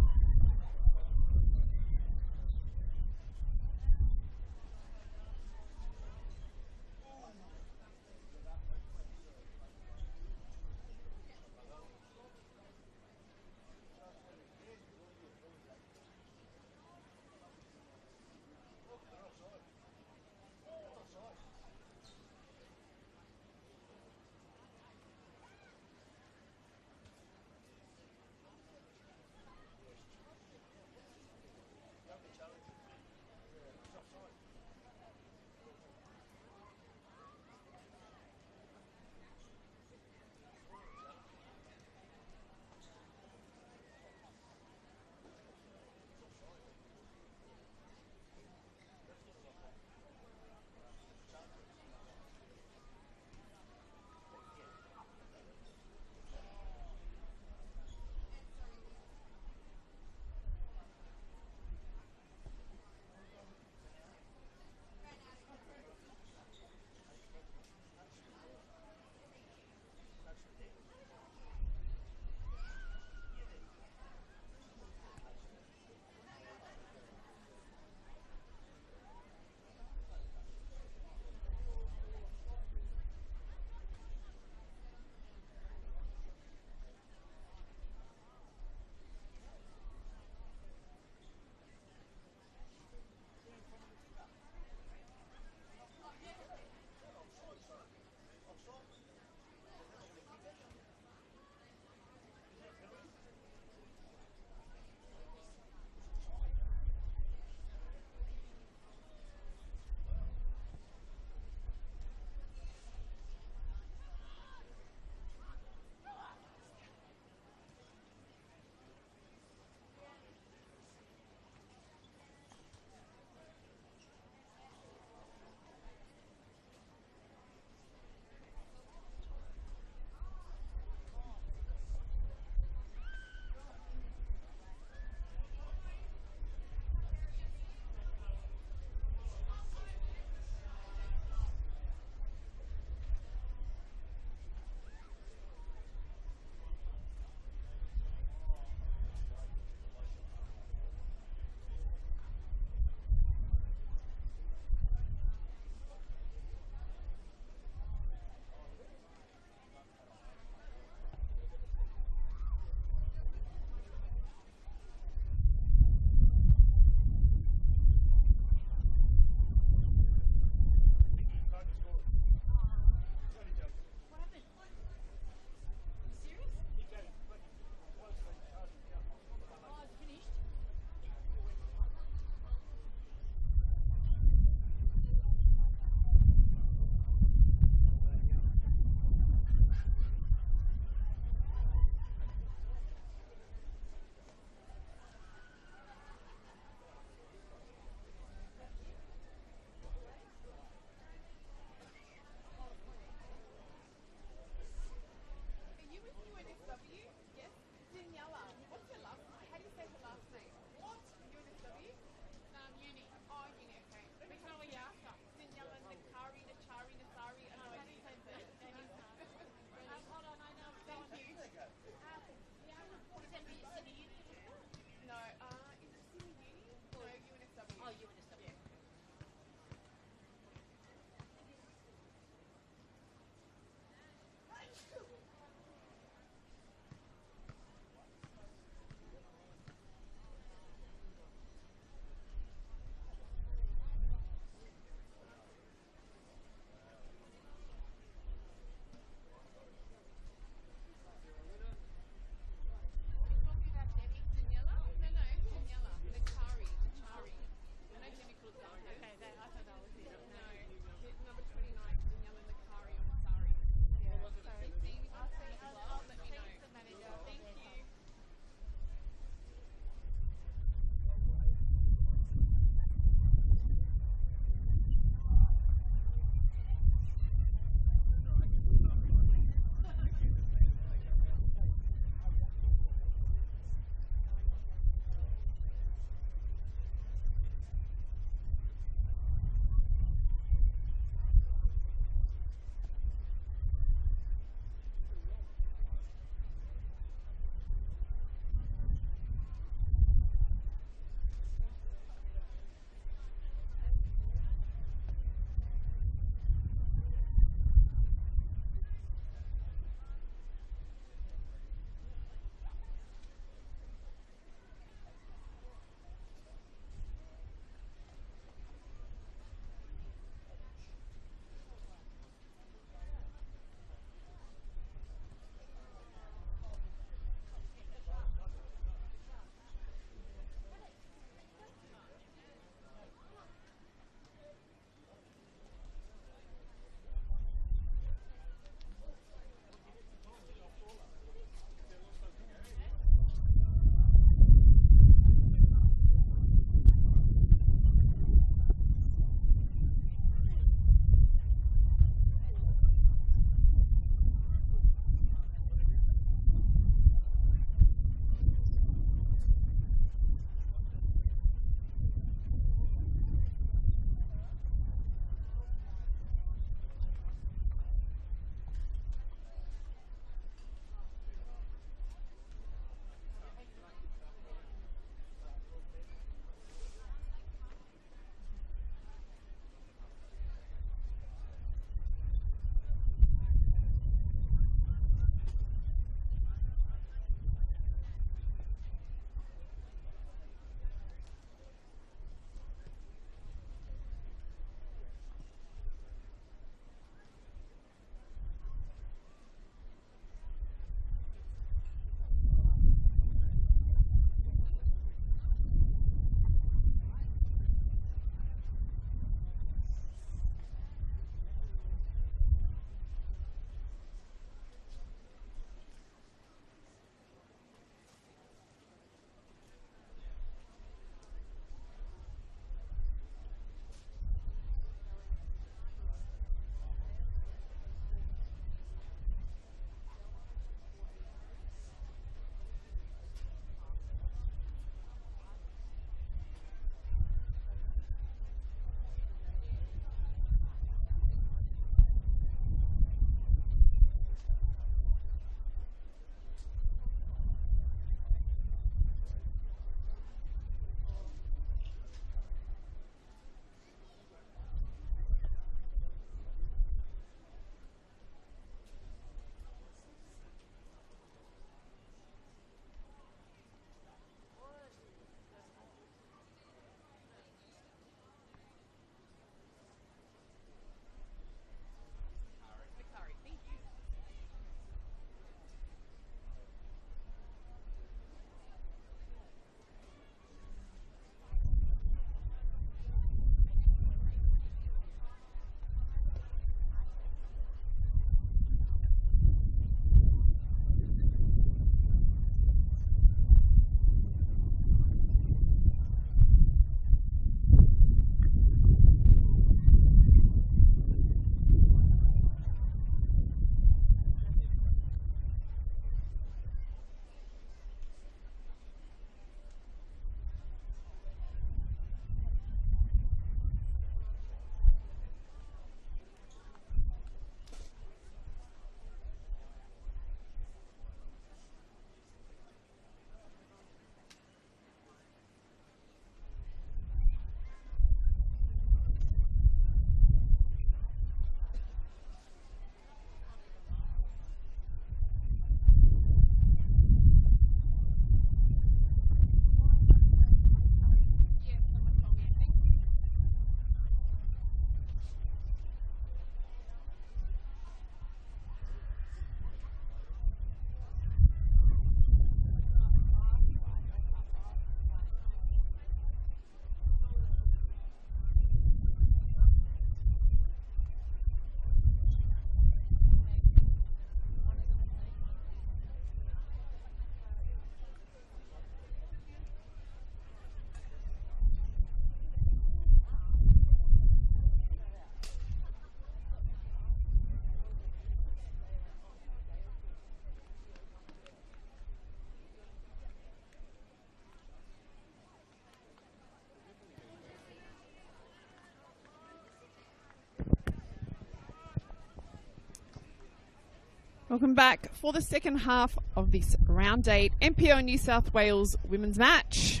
Welcome back for the second half of this round 8 NPL New South Wales women's match.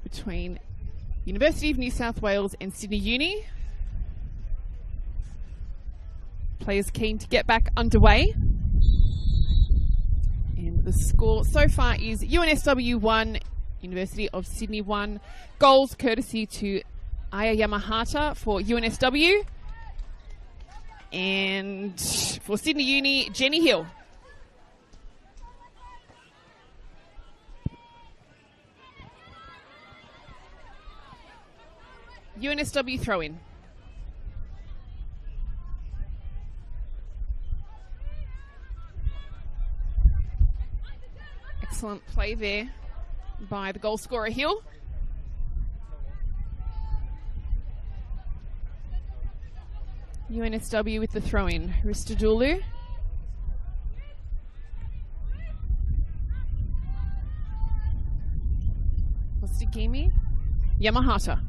Between University of New South Wales and Sydney Uni. Players keen to get back underway. And the score so far is UNSW 1, University of Sydney 1. Goals courtesy to Aya Yamahata for UNSW. And for Sydney Uni, Jenny Hill. UNSW throw-in. Excellent play there by the goal scorer Hill. UNSW with the throw-in. Ristadulu. Ostigimi. Yamahata.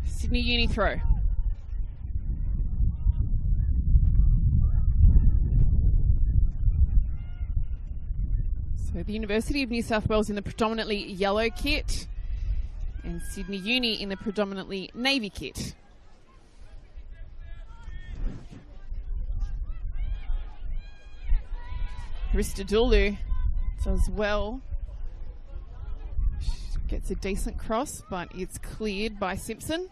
Sydney Uni throw. So the University of New South Wales in the predominantly yellow kit and Sydney Uni in the predominantly navy kit. Ristadulu does well. Gets a decent cross, but it's cleared by Simpson.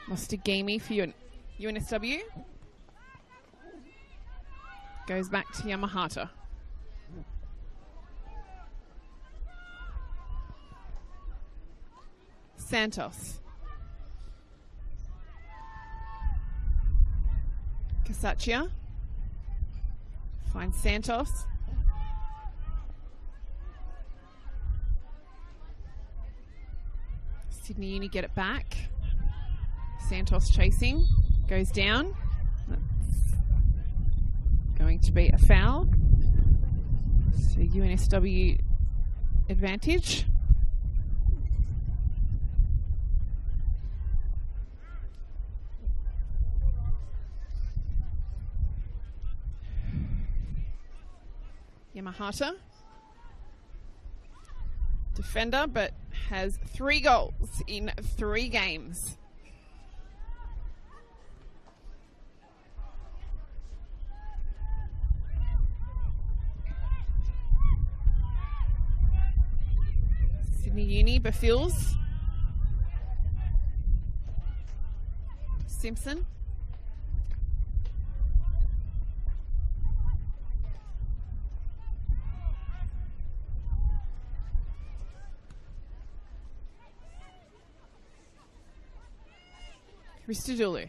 Mostagimi for UNSW. Goes back to Yamahata. Santos. Casaccia. Finds Santos. Sydney Uni get it back. Santos chasing, goes down. That's going to be a foul. So UNSW advantage. Yamahata. Defender, but has 3 goals in 3 games. Sydney Uni befills. Simpson. Ristadulu.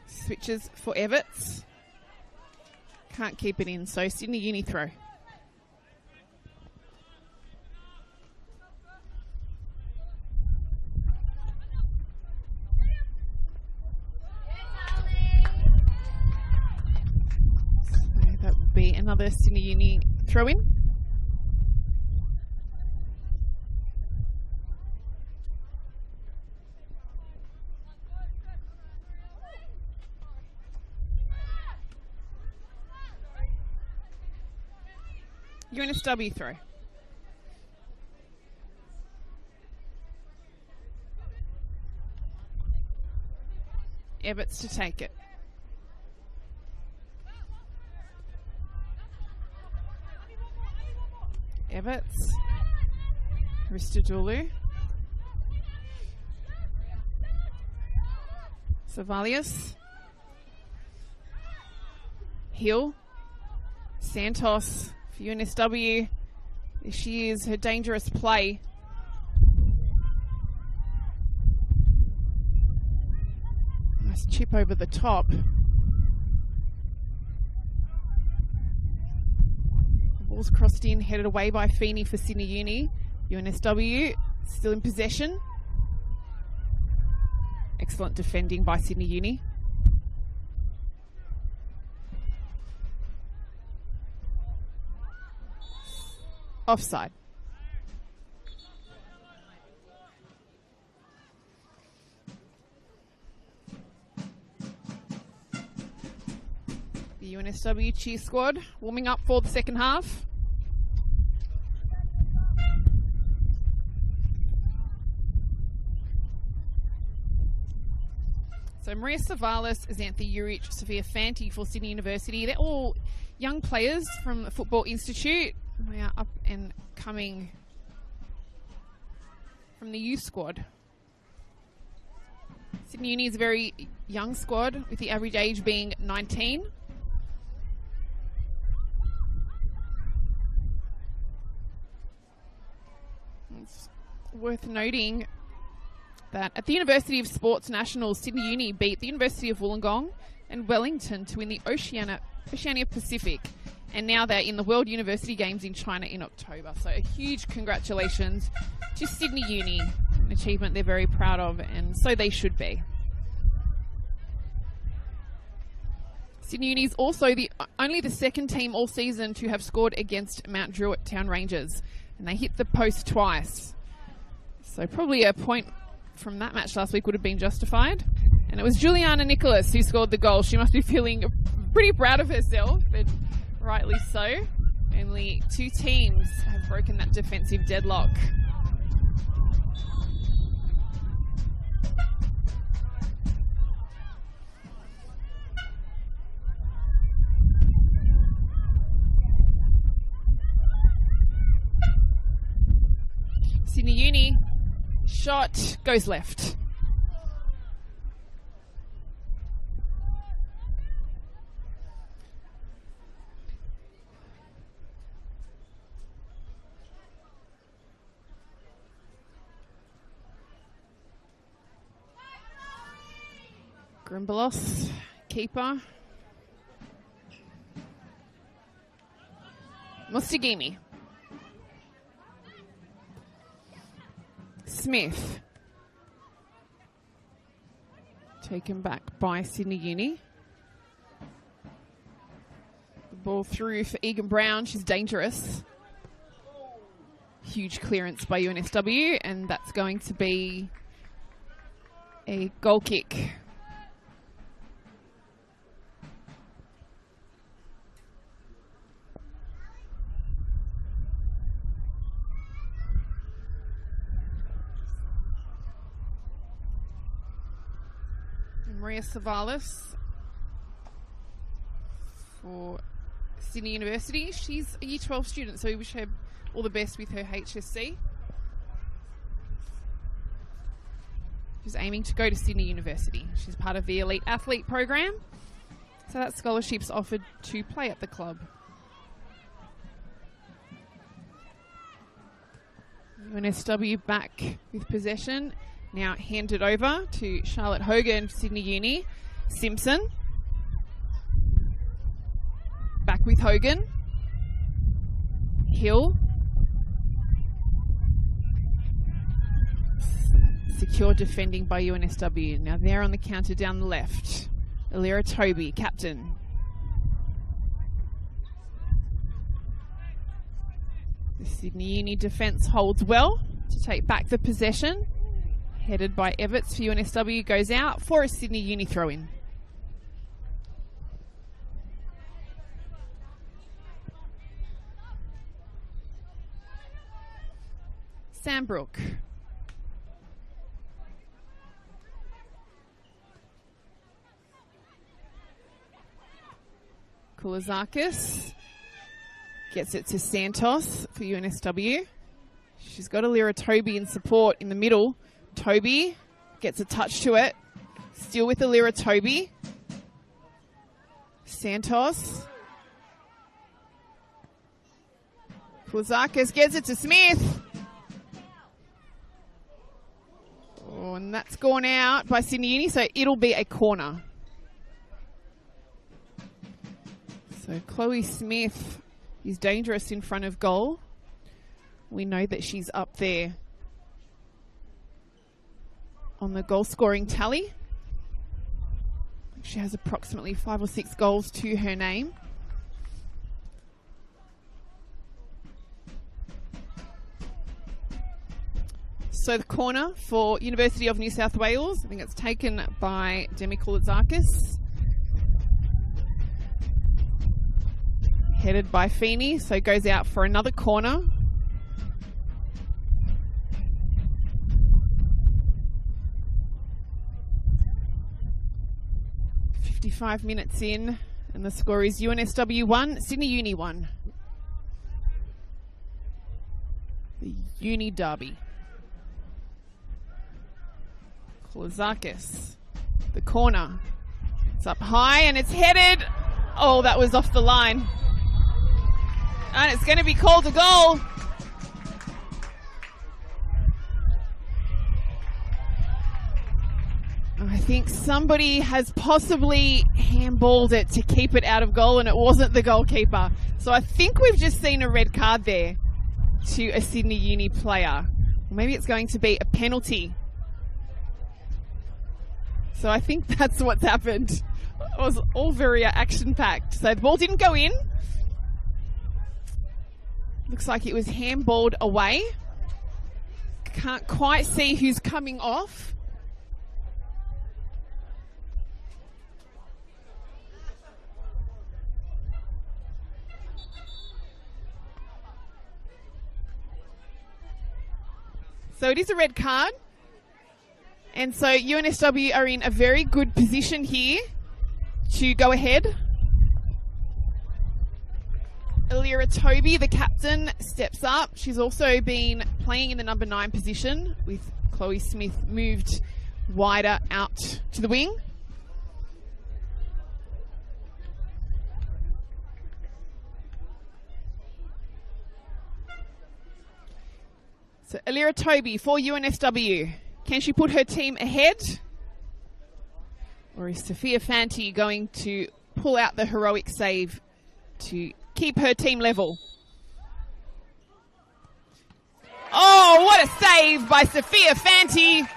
Switches for Everts. Can't keep it in, so Sydney Uni throw. So that would be another Sydney Uni throw in. UNSW throw. Everts to take it. Everts. Ristadulu. Savalius. Hill. Santos. For UNSW, there she is, her dangerous play. Nice chip over the top. The ball's crossed in, headed away by Feeney for Sydney Uni. UNSW still in possession. Excellent defending by Sydney Uni. Offside. The UNSW cheer squad warming up for the second half. So Maria Savalas, Xanthe Juric, Sophia Fanti for Sydney University. They're all young players from the Football Institute. They are up and coming from the youth squad. Sydney Uni is a very young squad with the average age being 19. It's worth noting that at the University of Sports Nationals, Sydney Uni beat the University of Wollongong and Wellington to win the Oceania Pacific. And now they're in the World University Games in China in October. So a huge congratulations to Sydney Uni, an achievement they're very proud of, and so they should be. Sydney Uni is also only the second team all season to have scored against Mount Druitt Town Rangers, and they hit the post twice. So probably a point from that match last week would have been justified. And it was Juliana Nicholas who scored the goal. She must be feeling pretty proud of herself, but rightly so. Only two teams have broken that defensive deadlock. Sydney Uni, shot goes left. Grimbalos, keeper. Mustagimi. Smith. Taken back by Sydney Uni. The ball through for Egan Brown. She's dangerous. Huge clearance by UNSW, and that's going to be a goal kick. Maria Savalas for Sydney University. She's a Year 12 student, so we wish her all the best with her HSC. She's aiming to go to Sydney University. She's part of the Elite Athlete program, so that scholarship's offered to play at the club. UNSW back with possession. Now handed over to Charlotte Hogan, Sydney Uni. Simpson. Back with Hogan. Hill. Secure defending by UNSW. Now they're on the counter down the left. Alira Toby, captain. The Sydney Uni defence holds well to take back the possession. Headed by Everts for UNSW, goes out for a Sydney Uni throw-in. Sandbrook. Koulazakis gets it to Santos for UNSW. She's got Alira Toby in support in the middle. Toby gets a touch to it. Still with Alira Toby. Santos. Koulazakis gets it to Smith. Oh, and that's gone out by Sydney Uni, so it'll be a corner. So Chloe Smith is dangerous in front of goal. We know that she's up there on the goal scoring tally. She has approximately 5 or 6 goals to her name. So the corner for University of New South Wales, I think it's taken by Demi Koulizakis. Headed by Feeney, so goes out for another corner. .55 minutes in, and the score is UNSW 1, Sydney Uni 1. The Uni Derby. Koulizakis, the corner. It's up high and it's headed. Oh, that was off the line. And it's going to be called a goal. I think somebody has possibly handballed it to keep it out of goal, and it wasn't the goalkeeper. So I think we've just seen a red card there to a Sydney Uni player. Maybe it's going to be a penalty. So I think that's what's happened. It was all very action-packed. So the ball didn't go in. Looks like it was handballed away. Can't quite see who's coming off. So it is a red card. And so UNSW are in a very good position here to go ahead. Elira Toby, the captain, steps up. She's also been playing in the number 9 position, with Chloe Smith moved wider out to the wing. So Elira Toby for UNSW. Can she put her team ahead? Or is Sophia Fanti going to pull out the heroic save to keep her team level? Oh, what a save by Sophia Fanti.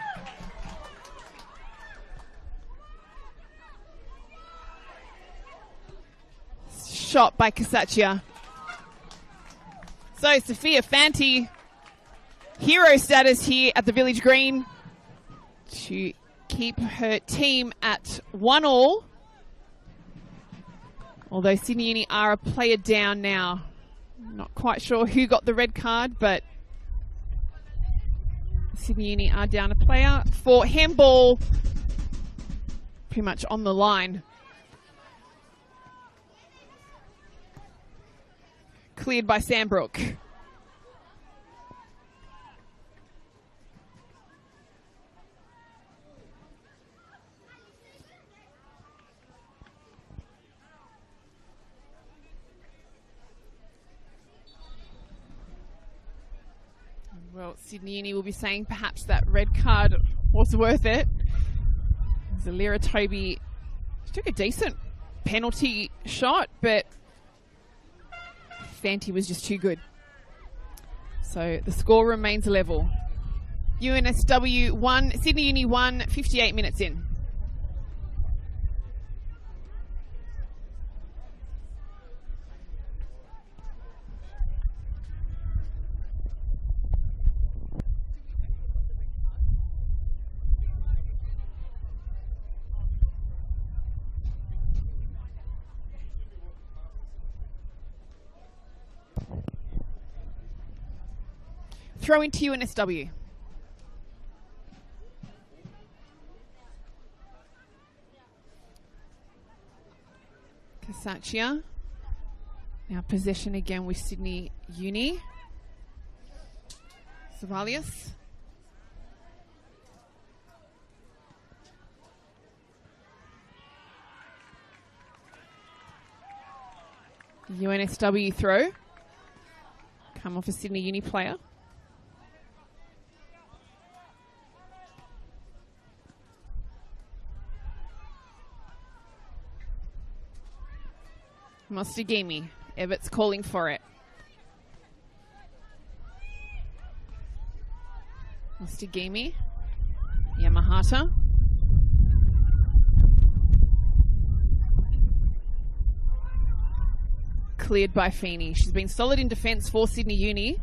Shot by Casaccia. So Sophia Fanti, hero status here at the Village Green to keep her team at 1-1. Although Sydney Uni are a player down now. Not quite sure who got the red card, but Sydney Uni are down a player for handball pretty much on the line. Cleared by Sandbrook. Well, Sydney Uni will be saying perhaps that red card was worth it. Elira Toby took a decent penalty shot, but Fanti was just too good. So the score remains level. UNSW 1, Sydney Uni 1, 58 minutes in. Throw into UNSW. Casaccia. Now possession again with Sydney Uni. Zavalius. UNSW throw. Come off a Sydney Uni player. Mostigimi. Everett's calling for it. Mostigimi. Yamahata. Cleared by Feeney. She's been solid in defence for Sydney Uni.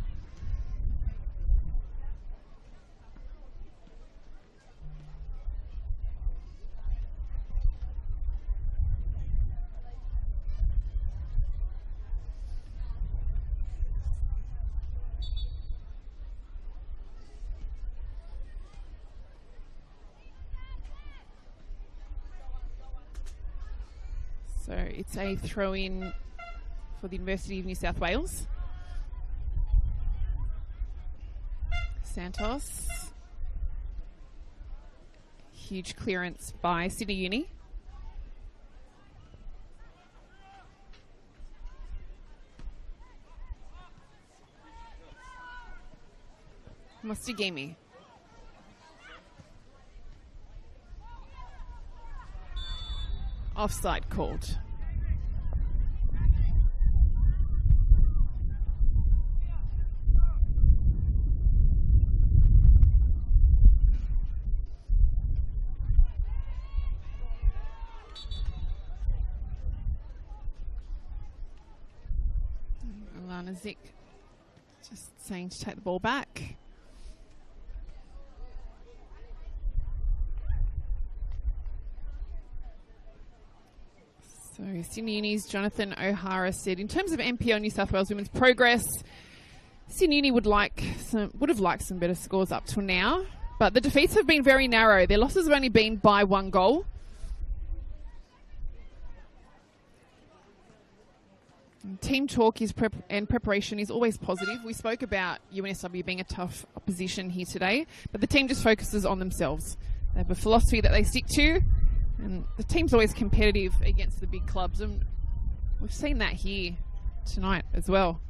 So it's a throw-in for the University of New South Wales. Santos. Huge clearance by Sydney Uni. Mostigimi. Offside called. Alana Zick just saying to take the ball back. So Sydney Uni's Jonathan O'Hara said, in terms of NPL New South Wales women's progress, Sydney Uni would have liked some better scores up till now, but the defeats have been very narrow. Their losses have only been by 1 goal. And team talk and preparation is always positive. We spoke about UNSW being a tough opposition here today, but the team just focuses on themselves. They have a philosophy that they stick to. And the team's always competitive against the big clubs, and we've seen that here tonight as well.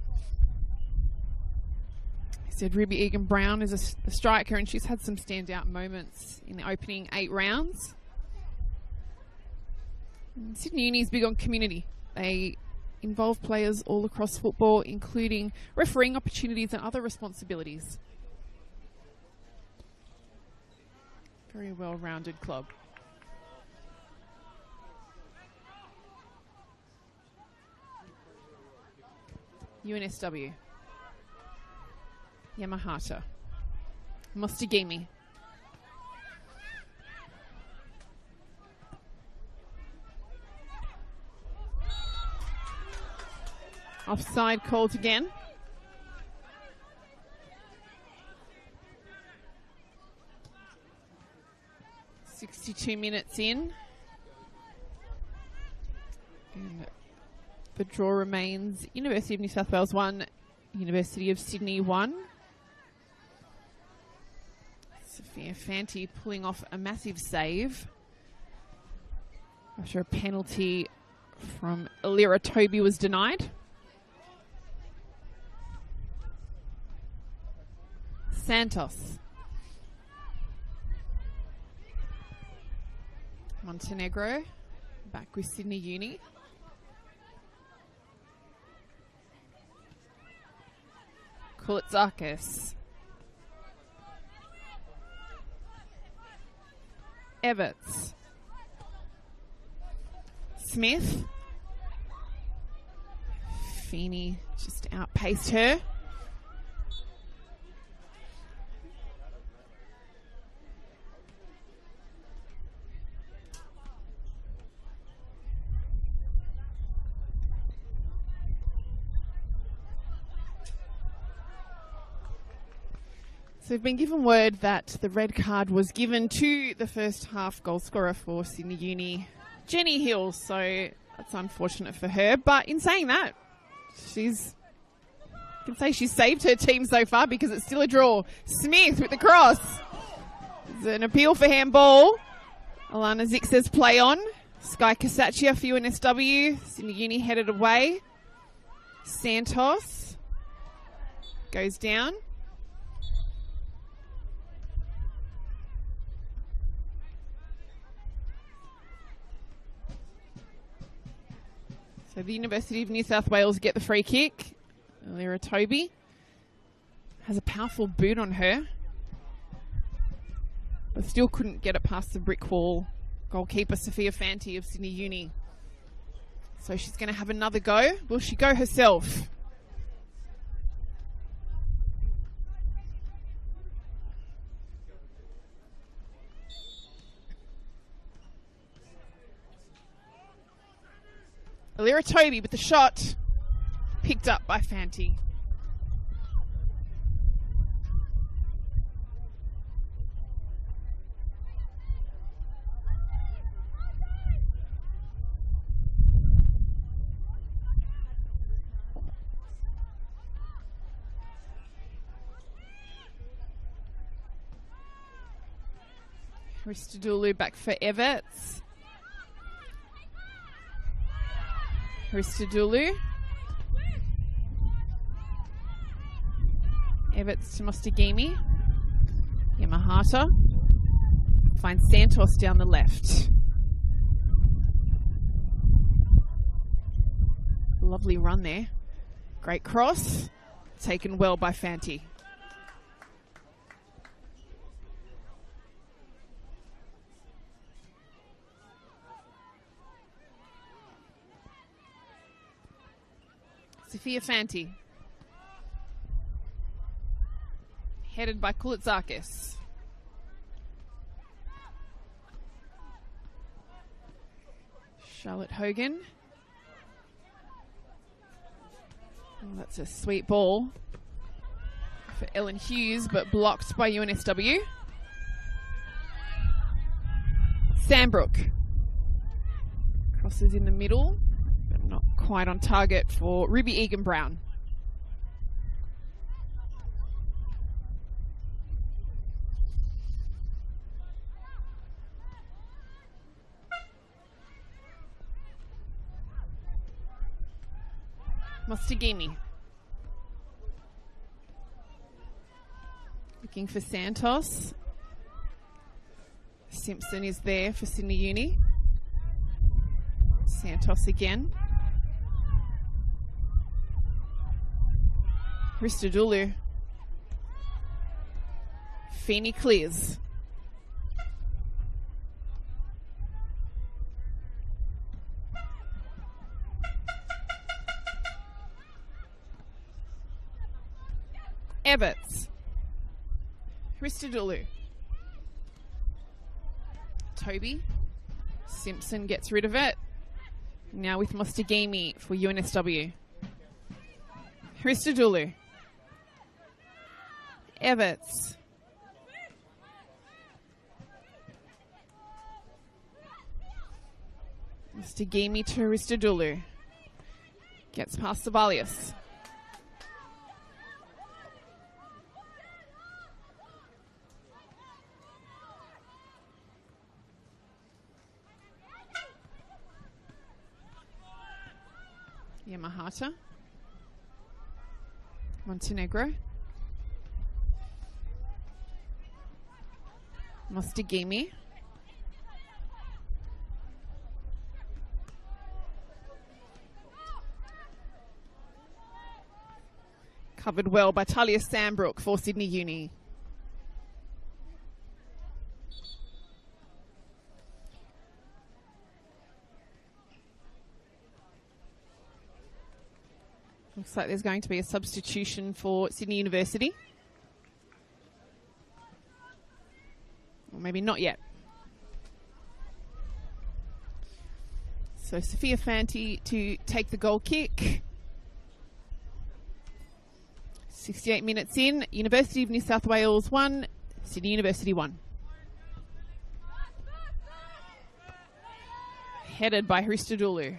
He said Ruby Egan-Brown is a striker, and she's had some standout moments in the opening 8 rounds. And Sydney Uni is big on community. They involve players all across football, including refereeing opportunities and other responsibilities. Very well-rounded club. UNSW. Yamahata. Mostigimi. Offside called again. "62 minutes in. And the draw remains University of New South Wales 1, University of Sydney 1. Sophia Fanti pulling off a massive save after a penalty from Alira Toby was denied. Santos. Montenegro back with Sydney Uni. Kulitsakis. Everts. Smith. Feeney just outpaced her. So we've been given word that the red card was given to the first half goal scorer for Sydney Uni, Jenny Hill. So that's unfortunate for her. But in saying that, you can say she's saved her team so far because it's still a draw. Smith with the cross. There's an appeal for handball. Alana Zick says play on. Sky Casaccia for UNSW. Sydney Uni headed away. Santos goes down. So the University of New South Wales get the free kick. Alira Toby has a powerful boot on her. but still couldn't get it past the brick wall. Goalkeeper Sophia Fanti of Sydney Uni. So she's going to have another go. Will she go herself? Alira Toby with the shot. Picked up by Fanti. Ristadulu back for Everts. Ristadulu. Everts to Mostagimi. Yamahata. Finds Santos down the left. Lovely run there. Great cross. Taken well by Fanti. Sophia Fanti. Headed by Kulitsakis. Charlotte Hogan. Oh, that's a sweet ball for Ellen Hughes, but blocked by UNSW. Sandbrook. Crosses in the middle, but not quite on target for Ruby Egan-Brown. Mostagimi. Looking for Santos. Simpson is there for Sydney Uni. Santos again. Ristadulu. Feeney clears. Everts. Ristadulu. Toby. Simpson gets rid of it. Now with Mostagimi for UNSW. Ristadulu. Everts. Mostagimi to Ristadulu. Gets past Savalius. Yamahata. Montenegro. Mostagimi. Covered well by Talia Sandbrook for Sydney Uni. Looks like there's going to be a substitution for Sydney University. Or maybe not yet. So Sophia Fanti to take the goal kick. 68 minutes in. University of New South Wales 1, Sydney University 1. Headed by Ristadulu.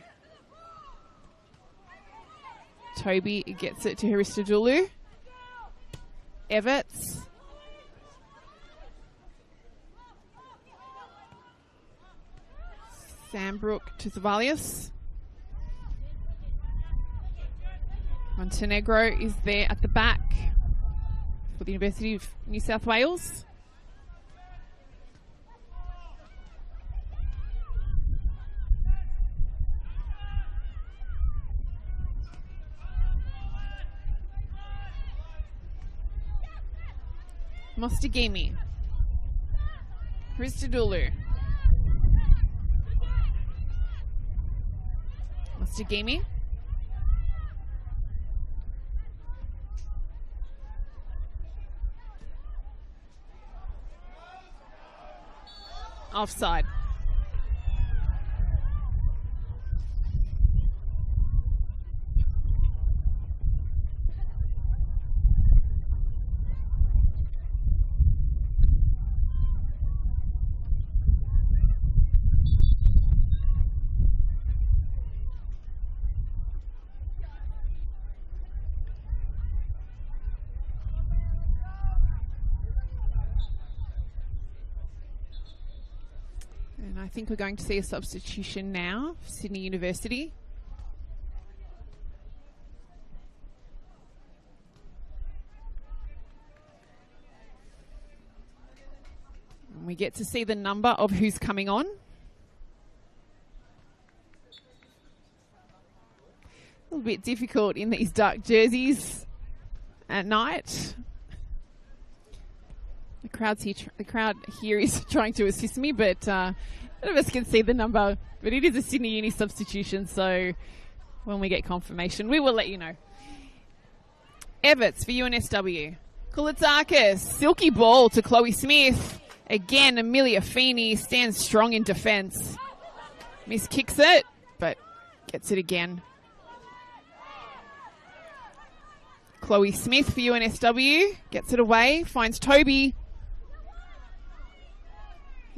Toby gets it to Ristadulu. Everts. Sandbrook to Zavalius. Montenegro is there at the back for the University of New South Wales. Mostagimi. Christodoulou. Mustagimi. Offside. And I think we're going to see a substitution now for Sydney University. And we get to see the number of who's coming on. A little bit difficult in these dark jerseys at night. The crowd here is trying to assist me, but none of us can see the number. But it is a Sydney Uni substitution, so when we get confirmation, we will let you know. Everts for UNSW. Koulitzakis, silky ball to Chloe Smith. Again, Amelia Feeney stands strong in defence. Miss kicks it, but gets it again. Chloe Smith for UNSW. Gets it away, finds Toby.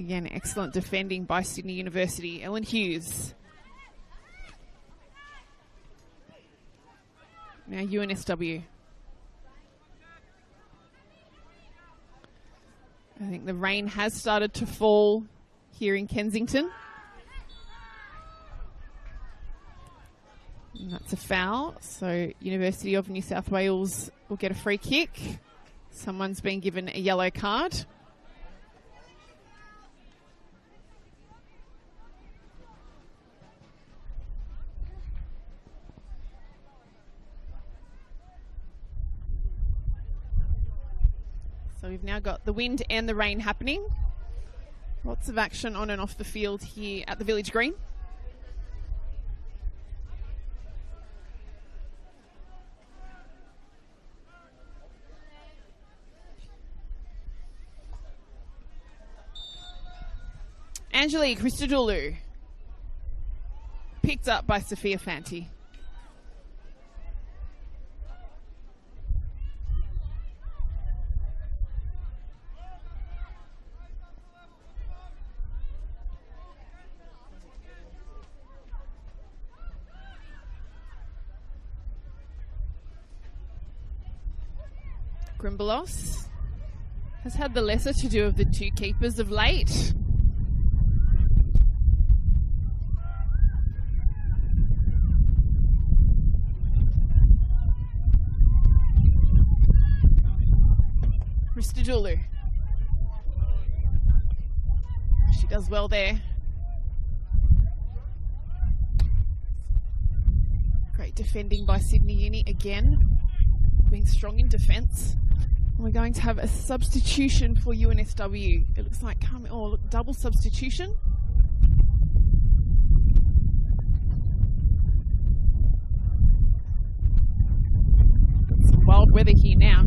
Again, excellent defending by Sydney University. Ellen Hughes. Now UNSW. I think the rain has started to fall here in Kensington. And that's a foul. So University of New South Wales will get a free kick. Someone's been given a yellow card. So we've now got the wind and the rain happening. Lots of action on and off the field here at the Village Green. Angelique Christodoulou. Picked up by Sophia Fanti. Grimbalos has had the lesser to do of the two keepers of late. Christodoulou. She does well there. Great defending by Sydney Uni again, being strong in defence. We're going to have a substitution for UNSW. It looks like double substitution. Got some wild weather here now.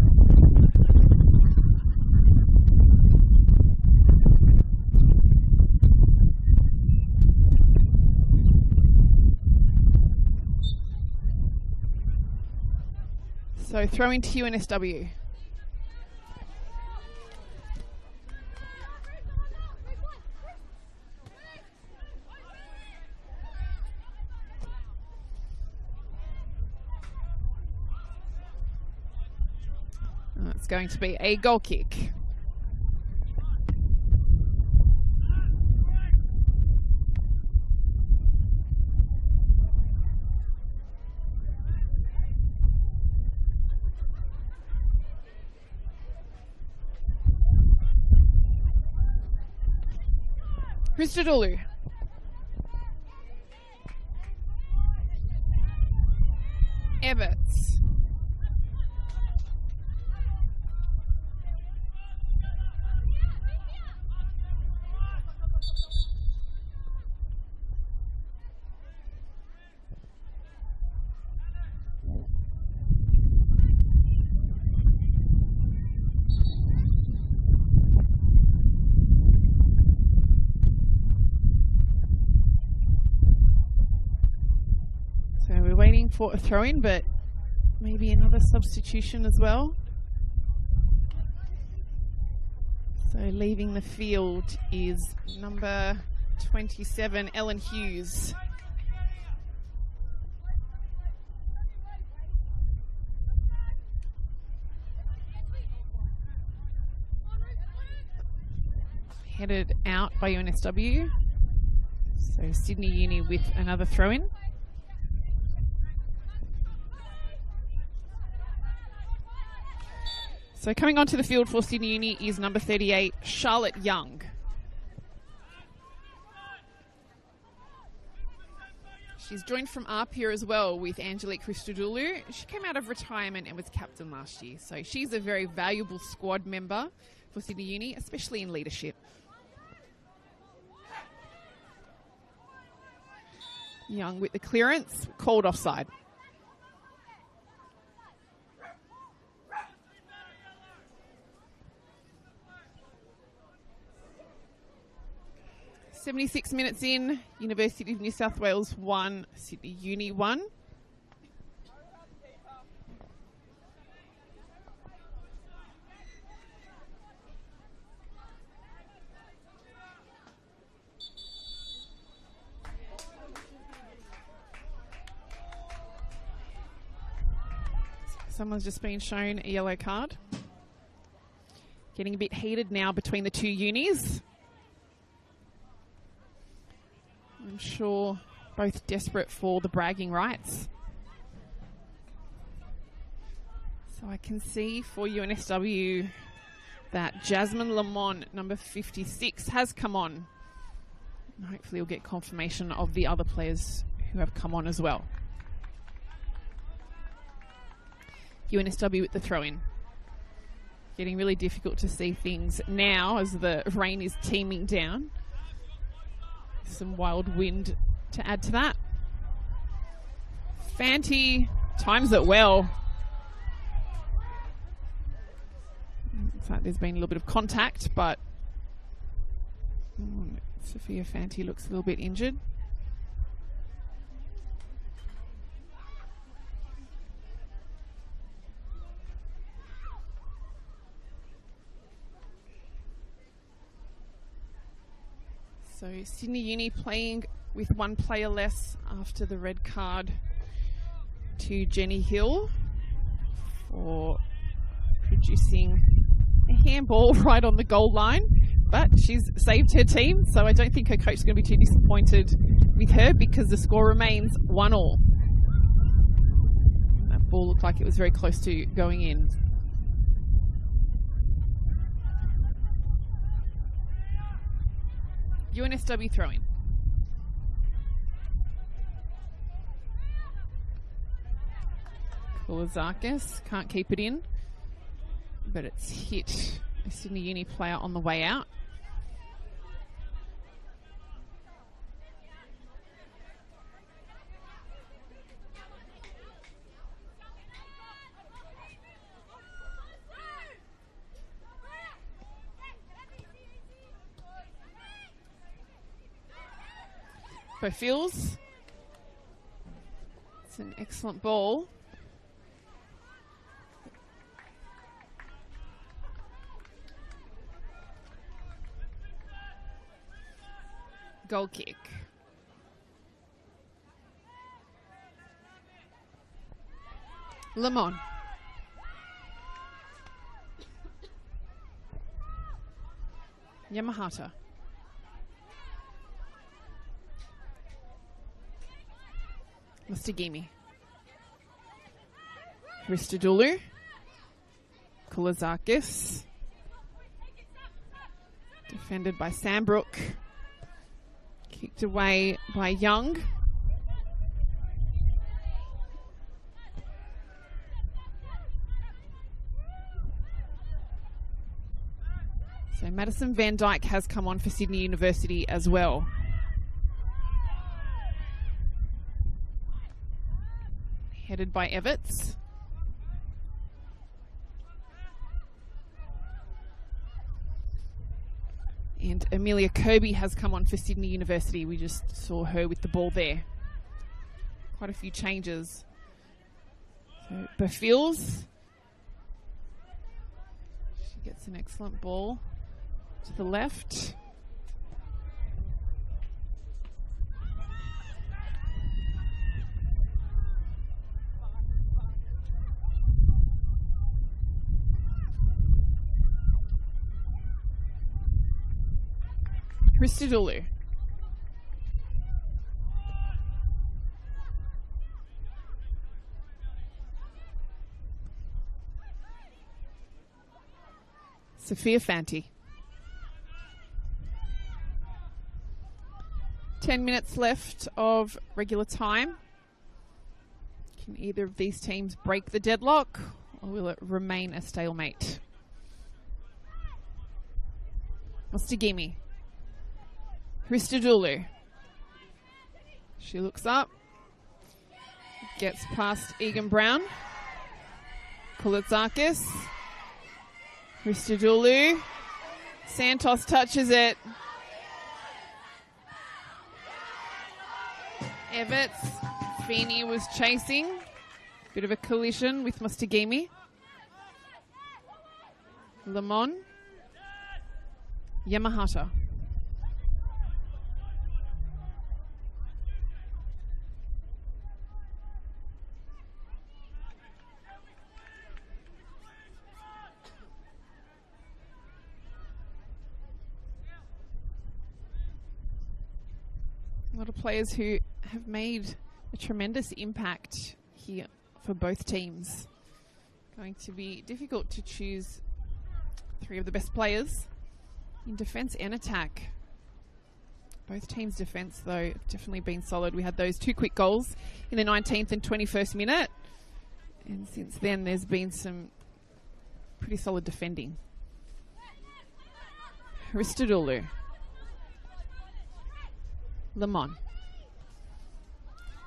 So throw into UNSW. It's going to be a goal kick. Christodoulou. Everts. for a throw-in, but maybe another substitution as well. So leaving the field is number 27, Ellen Hughes. Headed out by UNSW. So Sydney Uni with another throw-in. So coming onto the field for Sydney Uni is number 38, Charlotte Young. She's joined from ARP here as well with Angelique Christodoulou. She came out of retirement and was captain last year. So she's a very valuable squad member for Sydney Uni, especially in leadership. Young with the clearance, called offside. "76 minutes in, University of New South Wales 1, Sydney Uni 1. Someone's just been shown a yellow card. Getting a bit heated now between the two unis. I'm sure both desperate for the bragging rights. So I can see for UNSW that Jasmine Lamont, number 56, has come on. And hopefully we'll get confirmation of the other players who have come on as well. UNSW with the throw-in. Getting really difficult to see things now as the rain is teeming down. Some wild wind to add to that. Fanti times it well. Looks like there's been a little bit of contact, but Sophia Fanti looks a little bit injured. So Sydney Uni playing with one player less after the red card to Jenny Hill for producing a handball right on the goal line. But she's saved her team, so I don't think her coach is going to be too disappointed with her because the score remains 1-1. That ball looked like it was very close to going in. UNSW throwing. Kulazakis can't keep it in, but it's hit a Sydney Uni player on the way out. Fields. It's an excellent ball. Goal kick. Lemon. Yamahata. Mustagimi. Christodoulou. Kulazakis. Defended by Sambrook. Kicked away by Young. So Madison Van Dyke has come on for Sydney University as well. Headed by Everts. And Amelia Kirby has come on for Sydney University. We just saw her with the ball there. Quite a few changes So Bafils. She gets an excellent ball to the left. Christodoulou. Sophia Fanti. 10 minutes left of regular time. Can either of these teams break the deadlock, or will it remain a stalemate? Mostagimi. Christodoulou. She looks up. Gets past Egan Brown. Kulitsakis. Christodoulou. Santos touches it. Everts. Feeney was chasing. Bit of a collision with Mostagimi. Lemon. Yamahata. A lot of players who have made a tremendous impact here for both teams. Going to be difficult to choose three of the best players in defence and attack. Both teams' defence, though, have definitely been solid. We had those two quick goals in the 19th and 21st minute. And since then, there's been some pretty solid defending. Christodoulou. Lemon.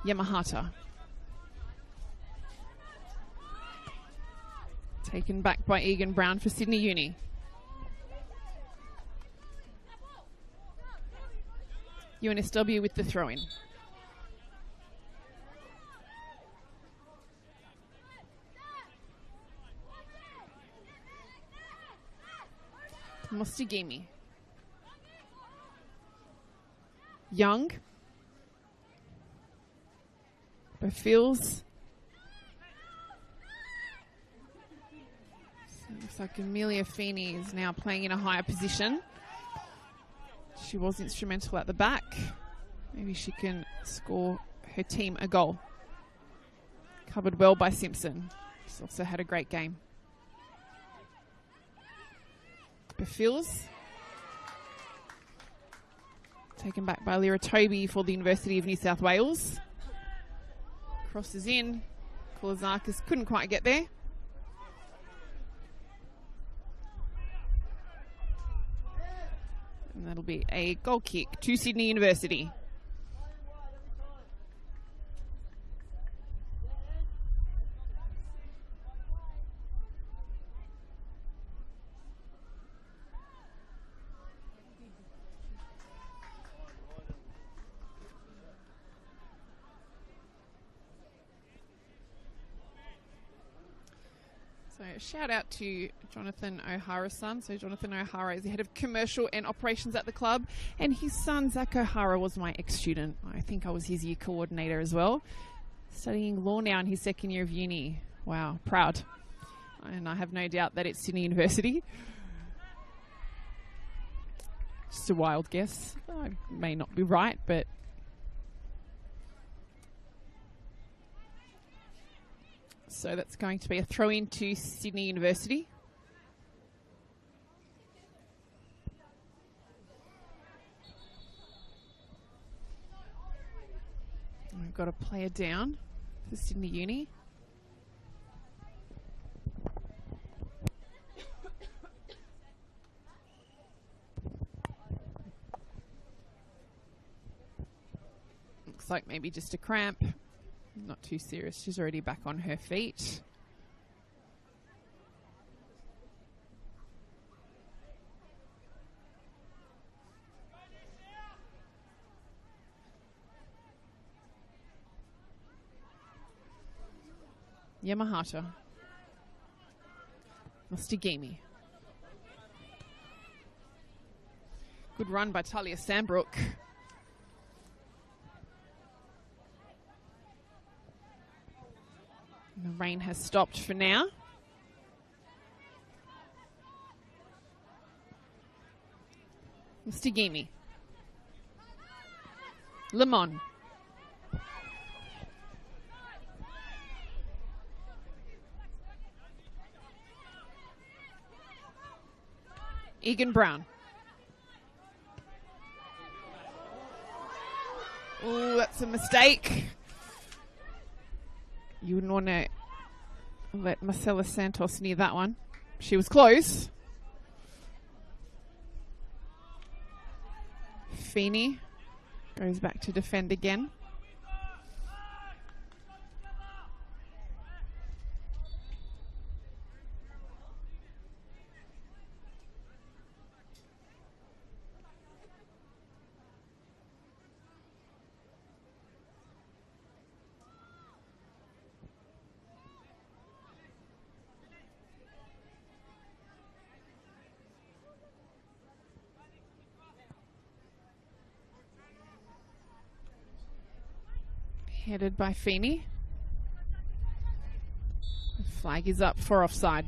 Yamahata. Taken back by Egan Brown for Sydney Uni. UNSW with the throw-in. Mostagimi. Young. Bafils. So it looks like Amelia Feeney is now playing in a higher position. She was instrumental at the back. Maybe she can score her team a goal. Covered well by Simpson. She's also had a great game. Bafils. Taken back by Lyra Toby for the University of New South Wales. Crosses in. Kulizakis couldn't quite get there. And that'll be a goal kick to Sydney University. So shout out to Jonathan O'Hara's son. So Jonathan O'Hara is the head of commercial and operations at the club. And his son, Zach O'Hara, was my ex-student. I think I was his year coordinator as well. Studying law now in his second year of uni. Wow, proud. And I have no doubt that it's Sydney University. Just a wild guess. I may not be right, but so that's going to be a throw-in to Sydney University. We've got a player down for Sydney Uni. Looks like maybe just a cramp. Not too serious. She's already back on her feet. Yamahata. Mustigimi. Good run by Talia Sandbrook. The rain has stopped for now. Mustigimi. Lemon. Egan Brown. Oh, that's a mistake. You wouldn't want to let Marcela Santos near that one. She was close. Feeney goes back to defend again. Headed by Feeney. The flag is up for offside.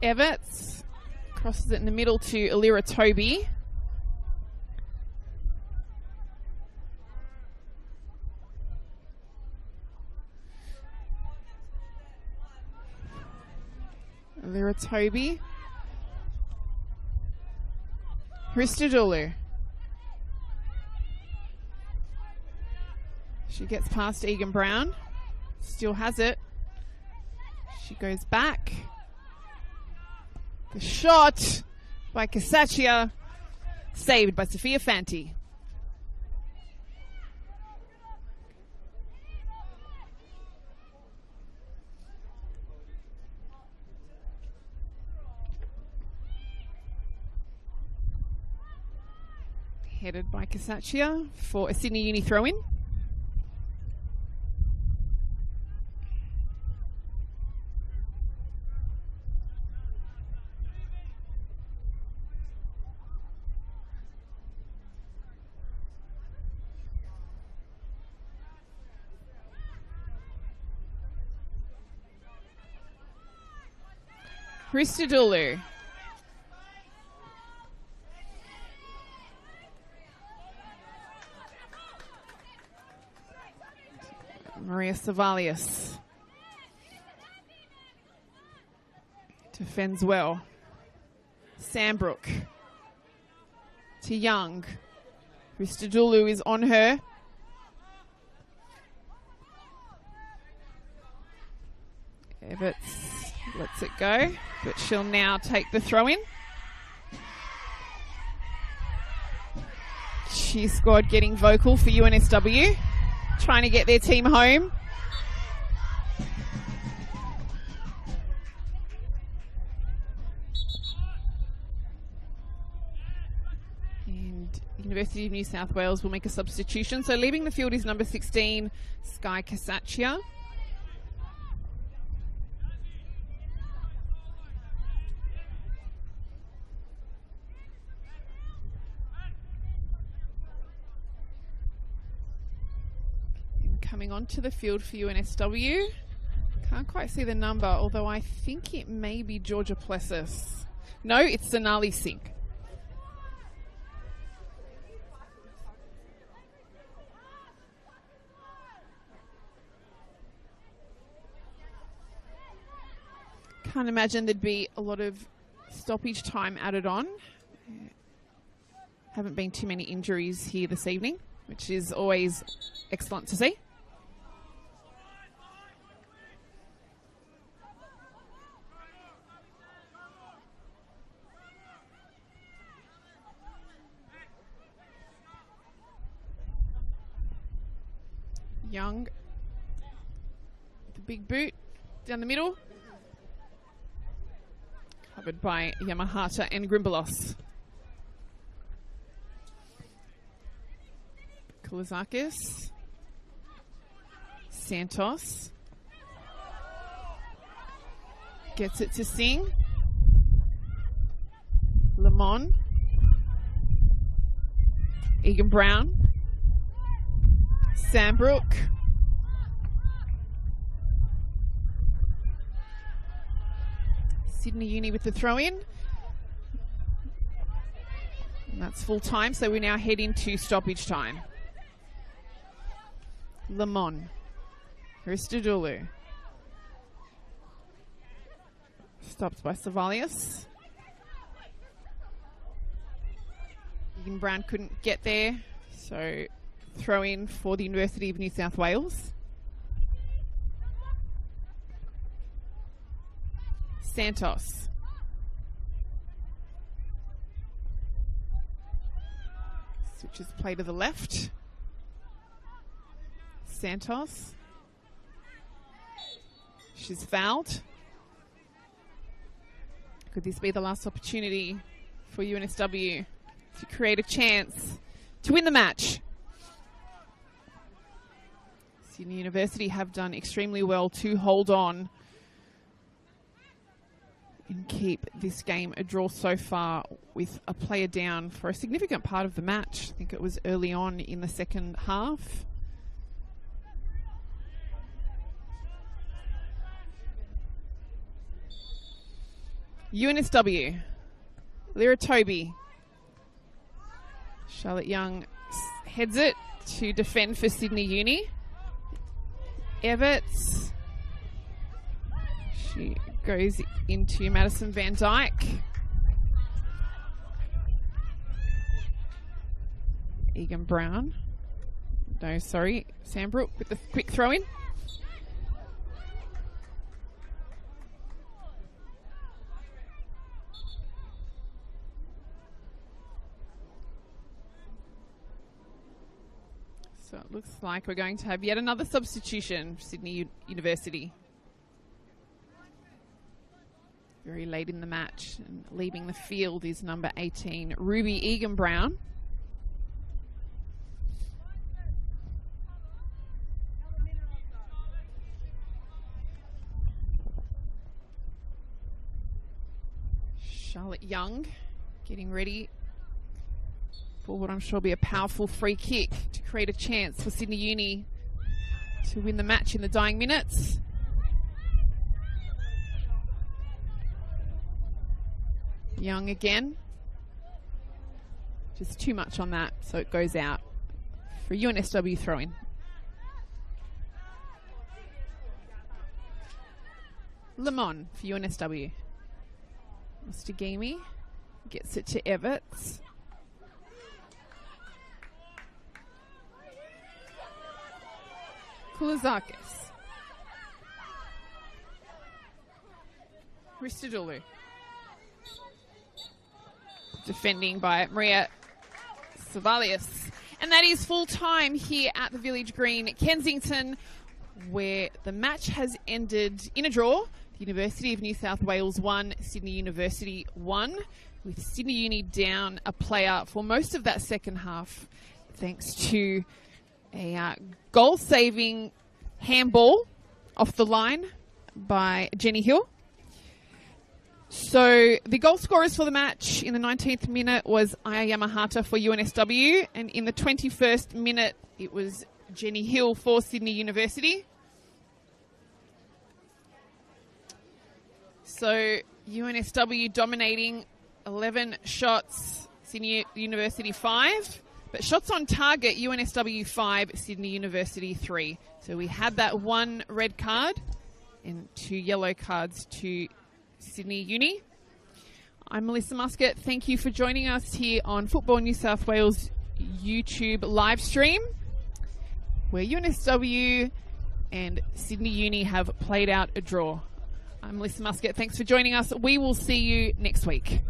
Everts crosses it in the middle to Alira Toby. Alira Toby. Hristodulu. She gets past Egan Brown. Still has it. She goes back. The shot by Casaccia. Saved by Sophia Fanti. Headed by Casaccia for a Sydney Uni throw-in. Hristodulu. Maria Savalius defends well. Sandbrook to Young. Hristodulu is on her. Everts lets it go, but she'll now take the throw-in. Cheer squad getting vocal for UNSW. Trying to get their team home. And University of New South Wales will make a substitution. So leaving the field is number 16, Sky Casaccia. Coming onto the field for UNSW. Can't quite see the number, although I think it may be Georgia Plessis. No, it's Sonali Singh. Can't imagine there'd be a lot of stoppage time added on. Haven't been too many injuries here this evening, which is always excellent to see. Young, the big boot, Down the middle. Covered by Yamahata and Grimbalos. Kulizakis. Santos. Gets it to Singh. Lemon. Egan Brown. Sandbrook. Sydney Uni with the throw-in. And that's full time, so we now head into stoppage time. Lemon. Christodoulou. Stopped by Savalius. Egan Brown couldn't get there, so throw in for the University of New South Wales. Santos. Switches play to the left. Santos. She's fouled. Could this be the last opportunity for UNSW to create a chance to win the match? Sydney University have done extremely well to hold on and keep this game a draw so far, with a player down for a significant part of the match. I think it was early on in the second half. UNSW. Lyra Toby. Charlotte Young heads it to defend for Sydney Uni. Everts. She goes into Madison Van Dyke. Egan Brown. No, sorry. Sandbrook with the quick throw in. So it looks like we're going to have yet another substitution for Sydney University. Very late in the match, and leaving the field is number 18, Ruby Egan Brown. Charlotte Young getting ready for what I'm sure will be a powerful free kick to create a chance for Sydney Uni to win the match in the dying minutes. Young again. Just too much on that, so it goes out for UNSW throw-in. Lemon for UNSW. Mustagimi gets it to Everts. Kulizakis. Christodoulou. Defending by Maria Savalius. And that is full time here at the Village Green, Kensington, where the match has ended in a draw. The University of New South Wales 1, Sydney University 1, with Sydney Uni down a player for most of that second half, thanks to a goal-saving handball off the line by Jenny Hill. So the goal scorers for the match in the 19th minute was Aya Yamahata for UNSW, and in the 21st minute it was Jenny Hill for Sydney University. So UNSW dominating 11 shots, Sydney University 5. But shots on target, UNSW 5, Sydney University 3. So we had that one red card and 2 yellow cards to Sydney Uni. I'm Melissa Muscat. Thank you for joining us here on Football New South Wales YouTube live stream, where UNSW and Sydney Uni have played out a draw. I'm Melissa Muscat. Thanks for joining us. We will see you next week.